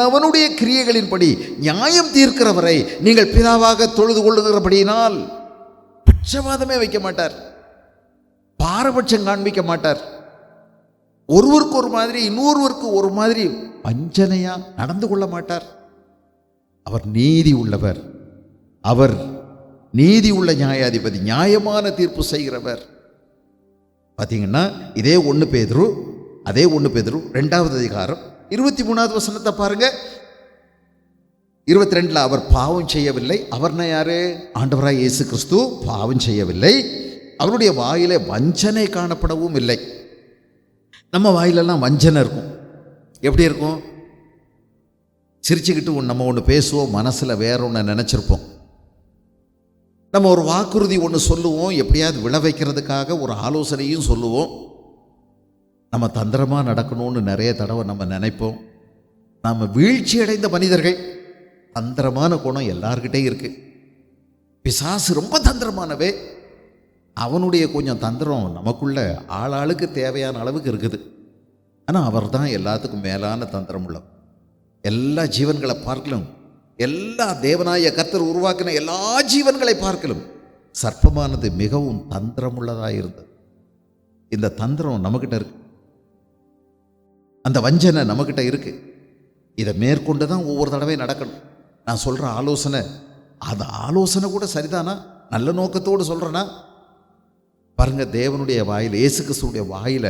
அவனுடைய கிரியைகளின்படி நியாயம் தீர்க்கிறவரை நீங்கள் பிதாவாக தொழுது கொள்ளுகிறபடியினால் பட்சபாதமே வைக்க மாட்டார், பாரபட்சம் காண்பிக்க மாட்டார். ஒருவருக்கு ஒரு மாதிரி, இன்னொருவருக்கு ஒரு மாதிரி வஞ்சனையா நடந்து கொள்ள மாட்டார். அவர் நீதி உள்ளவர். அவர் நீதி உள்ள நியாயாதிபதி, நியாயமான தீர்ப்பு செய்கிறவர். பார்த்தீங்கன்னா இதே 1 பேதுரு 2வது அதிகாரம் 23வது வசனத்தை பாருங்க. 22 அவர் பாவம் செய்யவில்லை. அவர்னா யாரு? ஆண்டவராய் இயேசு கிறிஸ்து பாவம் செய்யவில்லை. அவருடைய வாயிலே வஞ்சனை காணப்படவும் இல்லை. நம்ம வாயிலெல்லாம் வஞ்சனை இருக்கும். எப்படி இருக்கும்? சிரிச்சுக்கிட்டு நம்ம ஒன்று பேசுவோம், மனசில் வேற ஒன்று நினச்சிருப்போம். நம்ம ஒரு வாக்குறுதி ஒன்று சொல்லுவோம், எப்படியாவது விழ வைக்கிறதுக்காக ஒரு ஆலோசனையும் சொல்லுவோம். நம்ம தந்திரமாக நடக்கணும்னு நிறைய தடவை நம்ம நினைப்போம். நம்ம வீழ்ச்சி அடைந்த மனிதர்கள். தந்திரமான குணம் எல்லார்கிட்டையும் இருக்குது. பிசாசு ரொம்ப தந்திரமானவே. அவனுடைய கொஞ்சம் தந்திரம் நமக்குள்ள ஆளாளுக்கு தேவையான அளவுக்கு இருக்குது. ஆனால் அவர் தான் எல்லாத்துக்கும் மேலான தந்திரம் உள்ளவர். எல்லா ஜீவன்களை பார்க்கலும், எல்லா தேவனாய கர்த்தர் உருவாக்கின எல்லா ஜீவன்களை பார்க்கலும் சர்ப்பமானது மிகவும் தந்திரமுள்ளதாக இருந்தது. இந்த தந்திரம் நம்மக்கிட்ட இருக்கு, அந்த வஞ்சனை நம்மக்கிட்ட இருக்கு. இதை மேற்கொண்டு தான் ஒவ்வொரு தடவையும் நடக்கணும். நான் சொல்கிற ஆலோசனை, அந்த ஆலோசனை கூட சரிதானா? நல்ல நோக்கத்தோடு சொல்கிறேன்னா பாருங்க, தேவனுடைய வாயில், இயேசு கிறிஸ்துடைய வாயில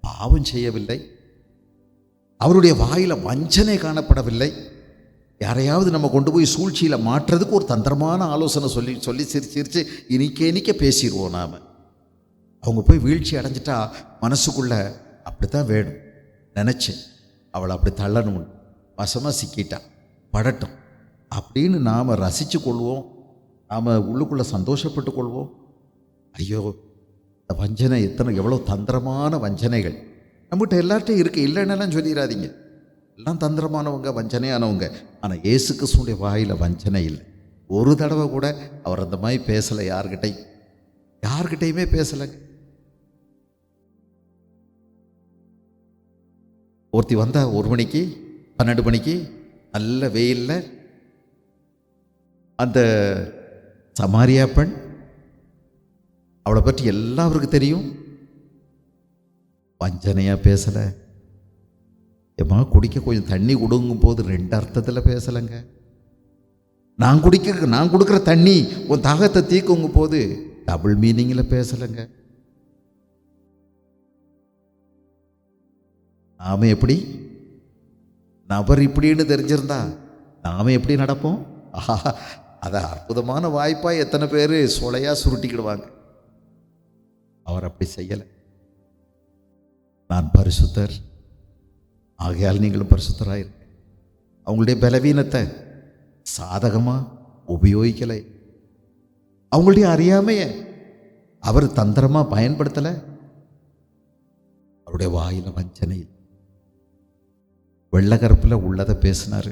பாவம் செய்யவில்லை. அவருடைய வாயில வஞ்சனை காணப்படவில்லை. யாரையாவது நம்ம கொண்டு போய் சூழ்ச்சியில் மாற்றுறதுக்கு ஒரு தந்திரமான ஆலோசனை சொல்லி சொல்லி சிரிச்சு இனிக்க பேசிடுவோம். நாம் அவங்க போய் வீழ்ச்சி அடைஞ்சிட்டா மனசுக்குள்ள அப்படித்தான் வேணும் நினச்சேன், அவளை அப்படி தள்ளணும். வசமாக சிக்கிட்டான், படட்டும் அப்படின்னு நாம் ரசித்து கொள்வோம், நாம் உள்ளுக்குள்ளே சந்தோஷப்பட்டு கொள்வோம். ஐயோ, இந்த வஞ்சனை எவ்வளோ தந்திரமான வஞ்சனைகள் நம்மகிட்ட எல்லார்ட்டையும் இருக்குது, இல்லைன்னெல்லாம் சொல்லிடாதீங்க. எல்லாம் தந்திரமானவங்க, வஞ்சனையானவங்க. ஆனால் இயேசு கிறிஸ்துவுடைய வாயில் வஞ்சனை இல்லை. ஒரு தடவை கூட அவர் அந்த மாதிரி பேசலை, யார்கிட்டையுமே பேசலைங்க. ஒருத்தி வந்தா 1 மணிக்கு 12 மணிக்கு நல்ல வெயிலில், அந்த சமாரியா பெண், அவளை பற்றி எல்லாம் அவருக்கு தெரியும். வஞ்சனையாக பேசலை. ஏம்மா குடிக்க கொஞ்சம் தண்ணி கொடுங்கும் போது 2 அர்த்தத்தில் பேசலைங்க. நான் கொடுக்குற தண்ணி உன் தாகத்தை தீக்குங்கும் போது டபுள் மீனிங்கில் பேசலைங்க. நாம எப்படி, நபர் இப்படின்னு தெரிஞ்சிருந்தா நாம எப்படி நடப்போம்? அதை அற்புதமான வாய்ப்பாக எத்தனை பேர் சொலையாக சுருட்டிக்கிடுவாங்க. அவர் அப்படி செய்யலை. நான் பரிசுத்தர், ஆகையால் நீங்களும் பரிசுத்தராயிருங்க. அவங்களுடைய பலவீனத்தை சாதகமாக உபயோகிக்கலை. அவங்களுடைய அறியாமையை அவர் தந்திரமாக பயன்படுத்தலை. அவருடைய வாயில் வஞ்சனை, வெள்ளக்கருப்பில் உள்ளதை பேசினார்.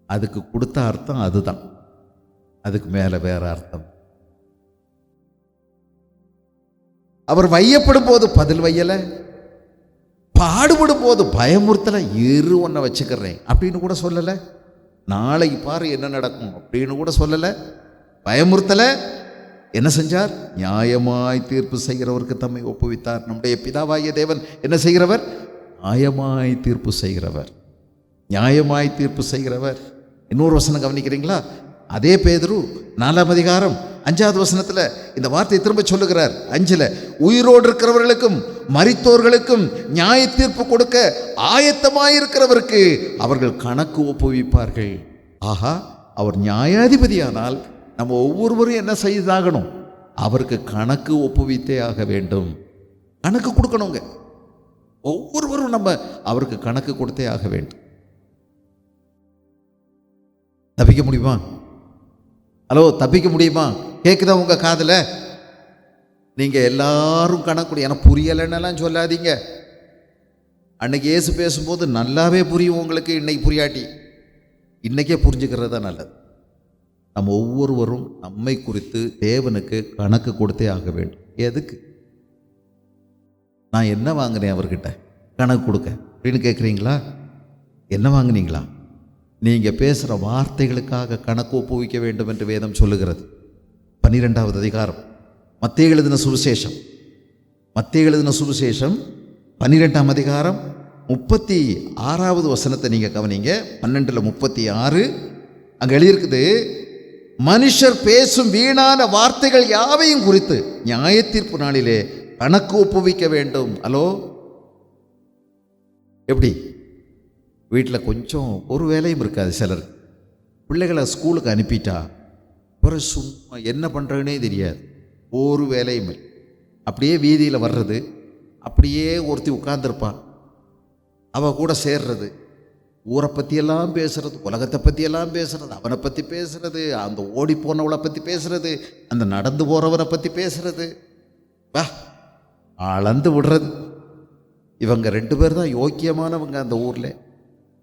அதுக்கு கொடுத்த அர்த்தம் அதுதான், அதுக்கு மேலே வேற அர்த்தம். அவர் வையப்படும் போது பதில் வையலை, பாடுபடும் போது பயமுறுத்தலை. ஒன்றை வச்சுக்கிறேன் அப்படின்னு கூட சொல்லலை. நாளைக்கு பாரு என்ன நடக்கும் அப்படின்னு கூட சொல்லலை, பயமுறுத்தலை. என்ன செஞ்சார்? நியாயமாய் தீர்ப்பு செய்கிறவருக்கு தம்மை ஒப்புவித்தார். நம்முடைய பிதாவாகிய தேவன் என்ன செய்கிறவர்? நியாயமாய் தீர்ப்பு செய்கிறவர், நியாயமாய் தீர்ப்பு செய்கிறவர். இன்னொரு வசனம் கவனிக்கிறீங்களா? அதே பேதுரு 4ஆம் அதிகாரம் 5வது வசனத்தில் இந்த வார்த்தையை திரும்ப சொல்லுகிறார். 5ல், உயிரோடு இருக்கிறவர்களுக்கும் மரித்தோர்களுக்கும் நியாய தீர்ப்பு கொடுக்க ஆயத்தமாயிருக்கிறவருக்கு அவர்கள் கணக்கு ஒப்புவிப்பார்கள். ஆஹா, அவர் நியாயாதிபதியானால் நம்ம ஒவ்வொருவரும் என்ன செய்தாகணும்? அவருக்கு கணக்கு ஒப்புவித்தே ஆக வேண்டும். கணக்கு கொடுக்கணுங்க. ஒவ்வொருவரும் நம்ம அவருக்கு கணக்கு கொடுத்தே ஆக வேண்டும். தப்பிக்க முடியுமா? ஹலோ, தப்பிக்க முடியுமா? கேட்குதா உங்க காதில்? நீங்கள் எல்லாரும் கணக்கு, எனக்கு புரியலைன்னெல்லாம் சொல்லாதீங்க. அன்னைக்கு இயேசு பேசும்போது நல்லாவே புரியும் உங்களுக்கு, இன்னைக்கு புரியாட்டி இன்னைக்கே புரிஞ்சுக்கிறது தான் நல்லது. நம்ம ஒவ்வொருவரும் நம்மை குறித்து தேவனுக்கு கணக்கு கொடுத்தே ஆக வேண்டும். எதுக்கு? நான் என்ன வாங்கினேன் அவர்கிட்ட கணக்கு கொடுக்க அப்படின்னு கேட்குறீங்களா? என்ன வாங்கினீங்களா? நீங்கள் பேசுகிற வார்த்தைகளுக்காக கணக்கு ஒப்புவிக்க வேண்டும் என்று வேதம் சொல்லுகிறது. 12வது அதிகாரம் மத்தேயு எழுதின சுவிசேஷம் 12ஆம் அதிகாரம் 36வது வசனத்தை நீங்கள் கவனிங்க. 12:36 அங்கே எழுதியிருக்குது, மனுஷர் பேசும் வீணான வார்த்தைகள் யாவையும் குறித்து நியாய தீர்ப்பு நாளிலே கணக்கு ஒப்புவிக்க வேண்டும். ஹலோ, எப்படி? வீட்டில் கொஞ்சம் ஒரு வேலையும் இருக்காது. சிலர் பிள்ளைகளை ஸ்கூலுக்கு அனுப்பிட்டா அப்புறம் சும்மா என்ன பண்ணுறதுனே தெரியாது, ஒரு வேலையும் இல்லை. அப்படியே வீதியில் வர்றது, அப்படியே ஒருத்தி உட்கார்ந்துருப்பான், அவள் கூட சேர்றது, ஊரை பற்றியெல்லாம் பேசுறது, உலகத்தை பற்றியெல்லாம் பேசுறது, அவனை பற்றி பேசுறது, அந்த ஓடி போனவளை பற்றி பேசுறது, அந்த நடந்து போகிறவனை பற்றி பேசுறது, வா அளந்து விடுறது. இவங்க 2 பேர் தான் யோக்கியமானவங்க அந்த ஊரில்,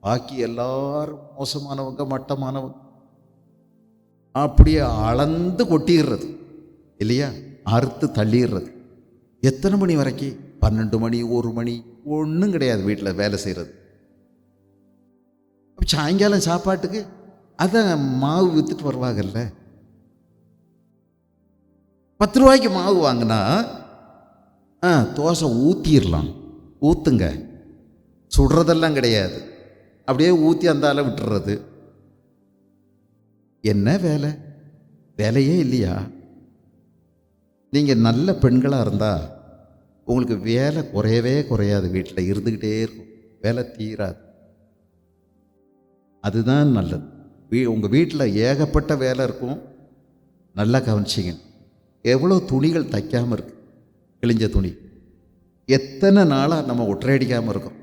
பாக்கி எல்லாரும் மோசமானவங்க, மட்டமானவங்க. அப்படியே அளந்து கொட்டிடுறது இல்லையா, அறுத்து தள்ளிடுறது. எத்தனை மணி வரைக்கும்? 12 மணி, 1 மணி, ஒன்றும் கிடையாது வீட்டில் வேலை செய்கிறது. சாயங்காலம் சாப்பாட்டுக்கு அதான் மாவு விற்றுட்டு வருவாங்கல்ல. 10 ரூபாய்க்கு மாவு வாங்கினா தோசை ஊற்றிடலாம், ஊற்றுங்க, சுடுறதெல்லாம் கிடையாது, அப்படியே ஊற்றி அந்தால விட்டுறது. என்ன வேலை? வேலையே இல்லையா? நீங்கள் நல்ல பெண்களாக இருந்தால் உங்களுக்கு வேலை குறையவே குறையாது, வீட்டில் இருந்துக்கிட்டே இருக்கும், வேலை தீராது. அதுதான் நல்லது. உங்கள் வீட்டில் ஏகப்பட்ட வேலை இருக்கும். நல்லா கவனிச்சிங்க, எவ்வளோ துணிகள் தைக்காமல் இருக்கு, கிழிஞ்ச துணி. எத்தனை நாளாக நம்ம ஒற்றையடிக்காமல் இருக்கோம்.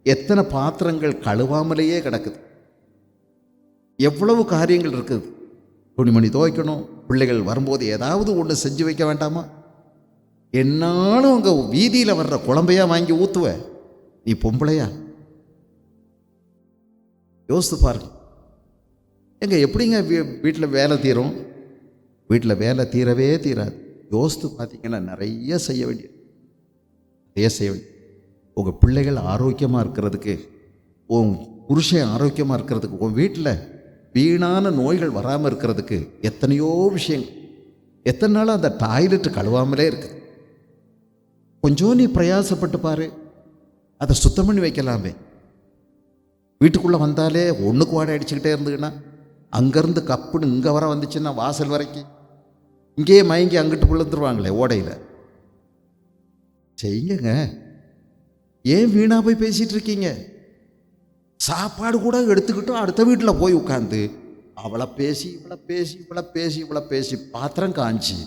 எத்தனை பாத்திரங்கள் கழுவாமலேயே கிடக்குது, எவ்வளவு காரியங்கள் இருக்குது. துணிமணி துவைக்கணும், பிள்ளைகள் வரும்போது ஏதாவது ஒன்று செஞ்சு வைக்க வேண்டாமா? என்னாலும் அங்கே வீதியில் வர்ற குழம்பையா வாங்கி ஊற்றுவ, நீ பொம்பளையா? யோசித்து பாருங்க. எங்க எப்படிங்க வீட்டில் வேலை தீரும்? வீட்டில் வேலை தீரவே தீராது. யோசித்து பார்த்தீங்கன்னா நிறைய செய்ய வேண்டியது. உங்கள் பிள்ளைகள் ஆரோக்கியமாக இருக்கிறதுக்கு, உன் புருஷன் ஆரோக்கியமாக இருக்கிறதுக்கு, உன் வீட்டில் வீணான நோய்கள் வராமல் இருக்கிறதுக்கு எத்தனையோ விஷயங்கள். எத்தனை நாள் அந்த டாய்லெட்டு கழுவாமலே இருக்குது. கொஞ்சம் நீ பிரயாசப்பட்டு பாரு, அதை சுத்தம் பண்ணி வைக்கலாமே. வீட்டுக்குள்ளே வந்தாலே ஒன்றுக்கு வாடகை அடிச்சுக்கிட்டே இருந்துக்குன்னா, அங்கேருந்து கப்புன்னு இங்கே வர வந்துச்சுன்னா வாசல் வரைக்கும் இங்கேயே மயங்கி அங்கிட்டு விழுந்துருவாங்களே ஓடையில். செய்யுங்க. ஏன் வீணா போய் பேசிகிட்டு இருக்கீங்க? சாப்பாடு கூட எடுத்துக்கிட்டு அடுத்த வீட்டில் போய் உட்காந்து அவளை பேசி இவளை பேசி பாத்திரம் காஞ்சி,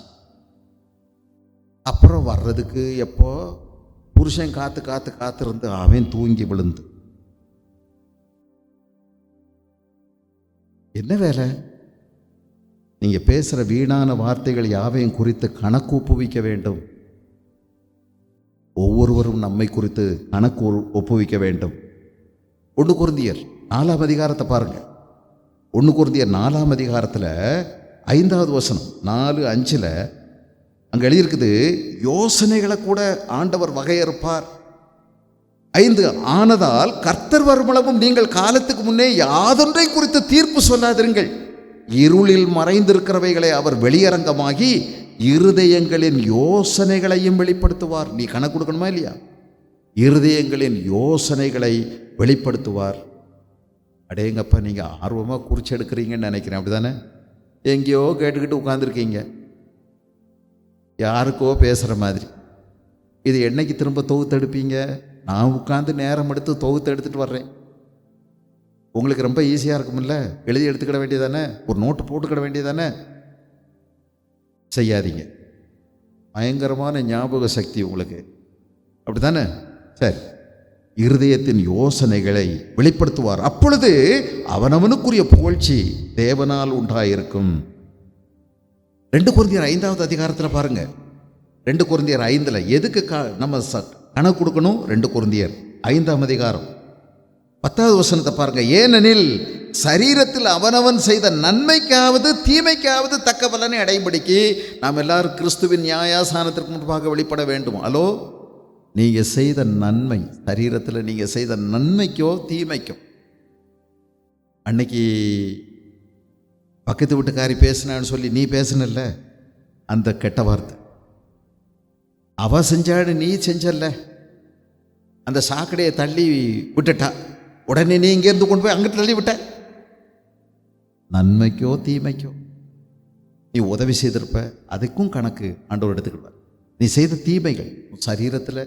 அப்புறம் வர்றதுக்கு எப்போ புருஷன் காத்திருந்து அவன் தூங்கி விழுந்து. என்ன வேலை? நீங்கள் பேசுகிற வீணான வார்த்தைகள் யாவையும் குறித்து கணக்கு ஒப்புவிக்க வேண்டும். ஒவ்வொருவரும் நம்மை குறித்து கணக்கு ஒப்புவிக்க வேண்டும். 1 கொரிந்தியர் 4ஆம் அதிகாரத்தை பாருங்க. 1 கொரிந்தியர் 4ஆம் அதிகாரத்தில் 5வது வசனம் 4:5 அங்கே எழுதியிருக்குது, யோசனைகளை கூட ஆண்டவர் வகையறுப்பார். 5 ஆனதால் கர்த்தர் வருமளவும் நீங்கள் காலத்துக்கு முன்னே யாதொன்றை குறித்து தீர்ப்பு சொல்லாதிருங்கள். இருளில் மறைந்திருக்கிறவைகளை அவர் வெளியரங்கமாகி இருதயங்களின் யோசனைகளையும் வெளிப்படுத்துவார். நீ கணக்கு கொடுக்கணுமா இல்லையா? இருதயங்களின் யோசனைகளை வெளிப்படுத்துவார். அடேங்கப்பா, நீங்கள் ஆர்வமாக குறிச்சு எடுக்கிறீங்கன்னு நினைக்கிறேன். அப்படி தானே? எங்கேயோ கேட்டுக்கிட்டு உட்காந்துருக்கீங்க, யாருக்கோ பேசுகிற மாதிரி. இது என்னைக்கு திரும்ப தொகுத்தெடுப்பீங்க? நான் உட்காந்து நேரம் எடுத்து தொகுத்து வர்றேன். உங்களுக்கு ரொம்ப ஈஸியாக இருக்குமில்ல, எழுதி எடுத்துக்கிட வேண்டியதானே, ஒரு நோட்டு போட்டுக்கிட வேண்டியதானே. செய்யாதீங்க. பயங்கரமான ஞாபக சக்தி உங்களுக்கு, அப்படி தானே? சரி, இருதயத்தின் யோசனைகளை வெளிப்படுத்துவார். அப்பொழுது அவனவனுக்குரிய புகழ்ச்சி தேவனால் உண்டாயிருக்கும். 2 கொரிந்தியர் 5ஆவது அதிகாரத்தில் பாருங்க. 2 கொரிந்தியர் 5 எதுக்கு நம்ம கணக்கு கொடுக்கணும்? 2 கொரிந்தியர் 5ஆம் அதிகாரம் 10வது வசனத்தை பாருங்க. ஏனெனில் சரீரத்தில் அவனவன் செய்த நன்மைக்காவது தீமைக்காவது தக்க பலனை அடையும்படிக்கு நாம் எல்லாரும் கிறிஸ்துவின் நியாயாசனத்திற்கு முன்பாக வெளிப்பட வேண்டும். ஹலோ, நீங்கள் செய்த நன்மை, சரீரத்தில் நீங்கள் செய்த நன்மைக்கோ தீமைக்கோ. அன்னைக்கு பக்கத்து வீட்டுக்காரி பேசினான்னு சொல்லி நீ பேசினல்ல, அந்த கெட்ட வார்த்தை. அவ செஞ்சாடு, நீ செஞ்சல்ல. அந்த சாக்கடையை தள்ளி விட்டுட்டா, உடனே நீ இங்கேருந்து கொண்டு போய் அங்கிட்டு தள்ளி விட்ட. நன்மைக்கோ தீமைக்கோ நீ உதவி செய்திருப்ப, அதுக்கும் கணக்கு ஆண்டவர் எடுத்துக்கிடுவார். நீ செய்த தீமைகள், உன் சரீரத்தில்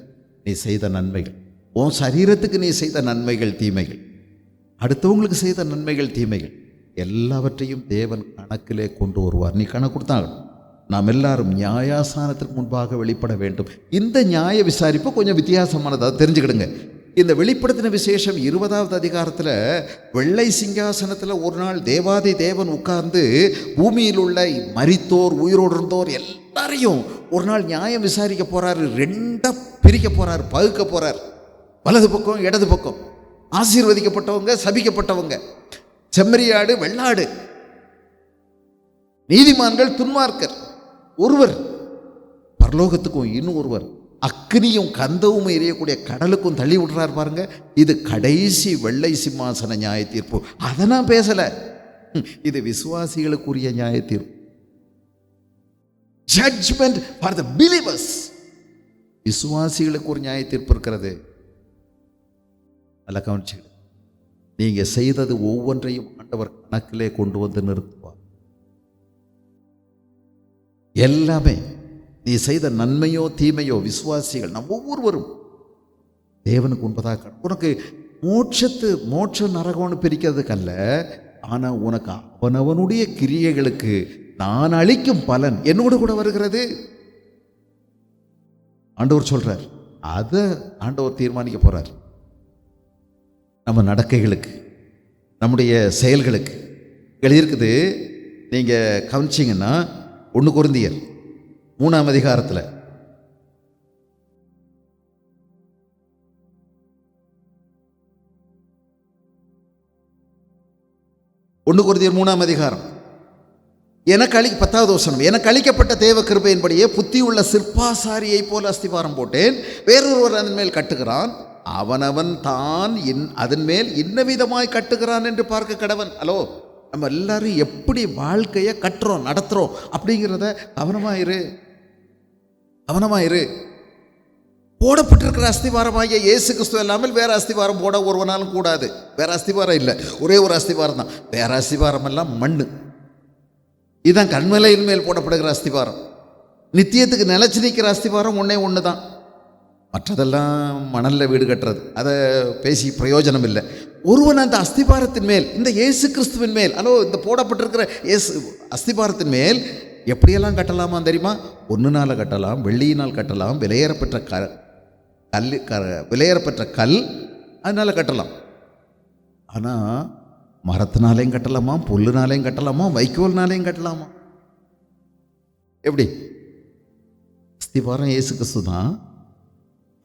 நீ செய்த நன்மைகள், உன் சரீரத்துக்கு நீ செய்த நன்மைகள் தீமைகள், அடுத்தவங்களுக்கு செய்த நன்மைகள் தீமைகள், எல்லாவற்றையும் தேவன் கணக்கிலே கொண்டு வருவார். நீ கணக்கு கொடுத்தாங்க. நாம் எல்லாரும் நியாயாசனத்திற்கு முன்பாக வெளிப்பட வேண்டும். இந்த நியாய விசாரிப்பு கொஞ்சம் வித்தியாசமானதாக தெரிஞ்சுக்கிடுங்க. இந்த வெளிப்படுத்தின விசேஷம் 20வது அதிகாரத்தில் வெள்ளை சிங்காசனத்தில் ஒரு நாள் தேவாதி தேவன் உட்கார்ந்து பூமியில் உள்ள மரித்தோர் உயிரோடு இருந்தோர் எல்லாரையும் ஒரு நாள் நியாயம் விசாரிக்க போறாரு. 2 பிரிக்க போறாரு, பகுக்க போறார். வலது பக்கம் இடது பக்கம், ஆசீர்வதிக்கப்பட்டவங்க சபிக்கப்பட்டவங்க, செம்மறியாடு வெள்ளாடு, நீதிமான்கள் துன்மார்க்கர். ஒருவர் பரலோகத்துக்கும் இன்னும் ஒருவர் அக்னியும் கந்தவும் எரியக்கூடிய கடலுக்கும் தள்ளி விடுறார் பாருங்க. இது கடைசி வெள்ளை சிம்மாசன நியாய தீர்ப்பு. அதை நான் பேசல, இது விசுவாசிகளுக்குரிய நியாய தீர்ப்பு. Judgement for the believers. விசுவாசிகளுக்கு ஒரு நியாய தீர்ப்பு இருக்கிறது. நல்லா கவனிச்சு, நீங்க செய்தது ஒவ்வொன்றையும் ஆண்டவர் கணக்கிலே கொண்டு வந்து நிறுத்துவார். எல்லாமே நீ செய்த நன்மையோ தீமையோ, விசுவாசிகள் நம் ஒவ்வொருவரும் தேவனுக்கு உண்பதாக. உனக்கு மோட்ச நரகம்னு பிரிக்கிறதுக்கு அல்ல, ஆனால் உனக்கு அவனவனுடைய கிரியைகளுக்கு நான் அளிக்கும் பலன் என்னோடு கூட வருகிறது. ஆண்டவர் சொல்றார், அதை ஆண்டவர் தீர்மானிக்க போறார். நம்ம நடக்கைகளுக்கு, நம்முடைய செயல்களுக்கு எழுதியிருக்குது. நீங்கள் கவனிச்சிங்கன்னா 1 கொரிந்தியர் 3ஆம் அதிகாரத்தில் 1 கொரிந்தியர் 3ஆம் அதிகாரம் எனக்கு 10வது வசனம், எனக்கு அளிக்கப்பட்ட தேவ கிருபையின்படியே புத்தியுள்ள சிற்பாசாரியை போல அஸ்திபாரம் போட்டேன், வேறொருவர் அதன் மேல் கட்டுகிறான், அவனவன் தான் அதன் மேல் இன்ன விதமாய் கட்டுகிறான் என்று பார்க்க கடவன். ஹலோ, நம்ம எல்லாரும் எப்படி வாழ்க்கையை கட்டுறோம் நடத்துகிறோம் அப்படிங்கிறத கவனமாயிரு. போடப்பட்டிருக்கிற அஸ்திவாரமாகிய இயேசு கிறிஸ்துவ இல்லாமல் வேற அஸ்திவாரம் போட ஒருவனாலும் கூடாது. வேற அஸ்திவாரம் இல்லை, ஒரே ஒரு அஸ்திவாரம் தான். வேற அஸ்திவாரம் எல்லாம் மண்ணு. இதுதான் கண்மலையின் மேல் போடப்படுகிற அஸ்திவாரம். நித்தியத்துக்கு நிலைச்சு நிற்கிற அஸ்திவாரம் ஒன்று தான். மற்றதெல்லாம் மணலில் வீடு கட்டுறது, அதை பேசி பிரயோஜனம் இல்லை. ஒருவன் அந்த அஸ்திபாரத்தின் மேல், இந்த இயேசு கிறிஸ்துவின் மேல், இந்த போடப்பட்டிருக்கிற அஸ்திபாரத்தின் மேல் எப்படியெல்லாம் கட்டலாமா தெரியுமா? பொன்னினால் கட்டலாம், வெள்ளியினால் கட்டலாம், விலையேறப்பெற்ற கல் அதனால் கட்டலாம். ஆனால் மரத்தினாலையும் கட்டலாமா, புல்லுனாலையும் கட்டலாமா, வைக்கோல்னாலையும் கட்டலாமா? எப்படி? அஸ்திபாரம் இயேசு கிறிஸ்து தான்.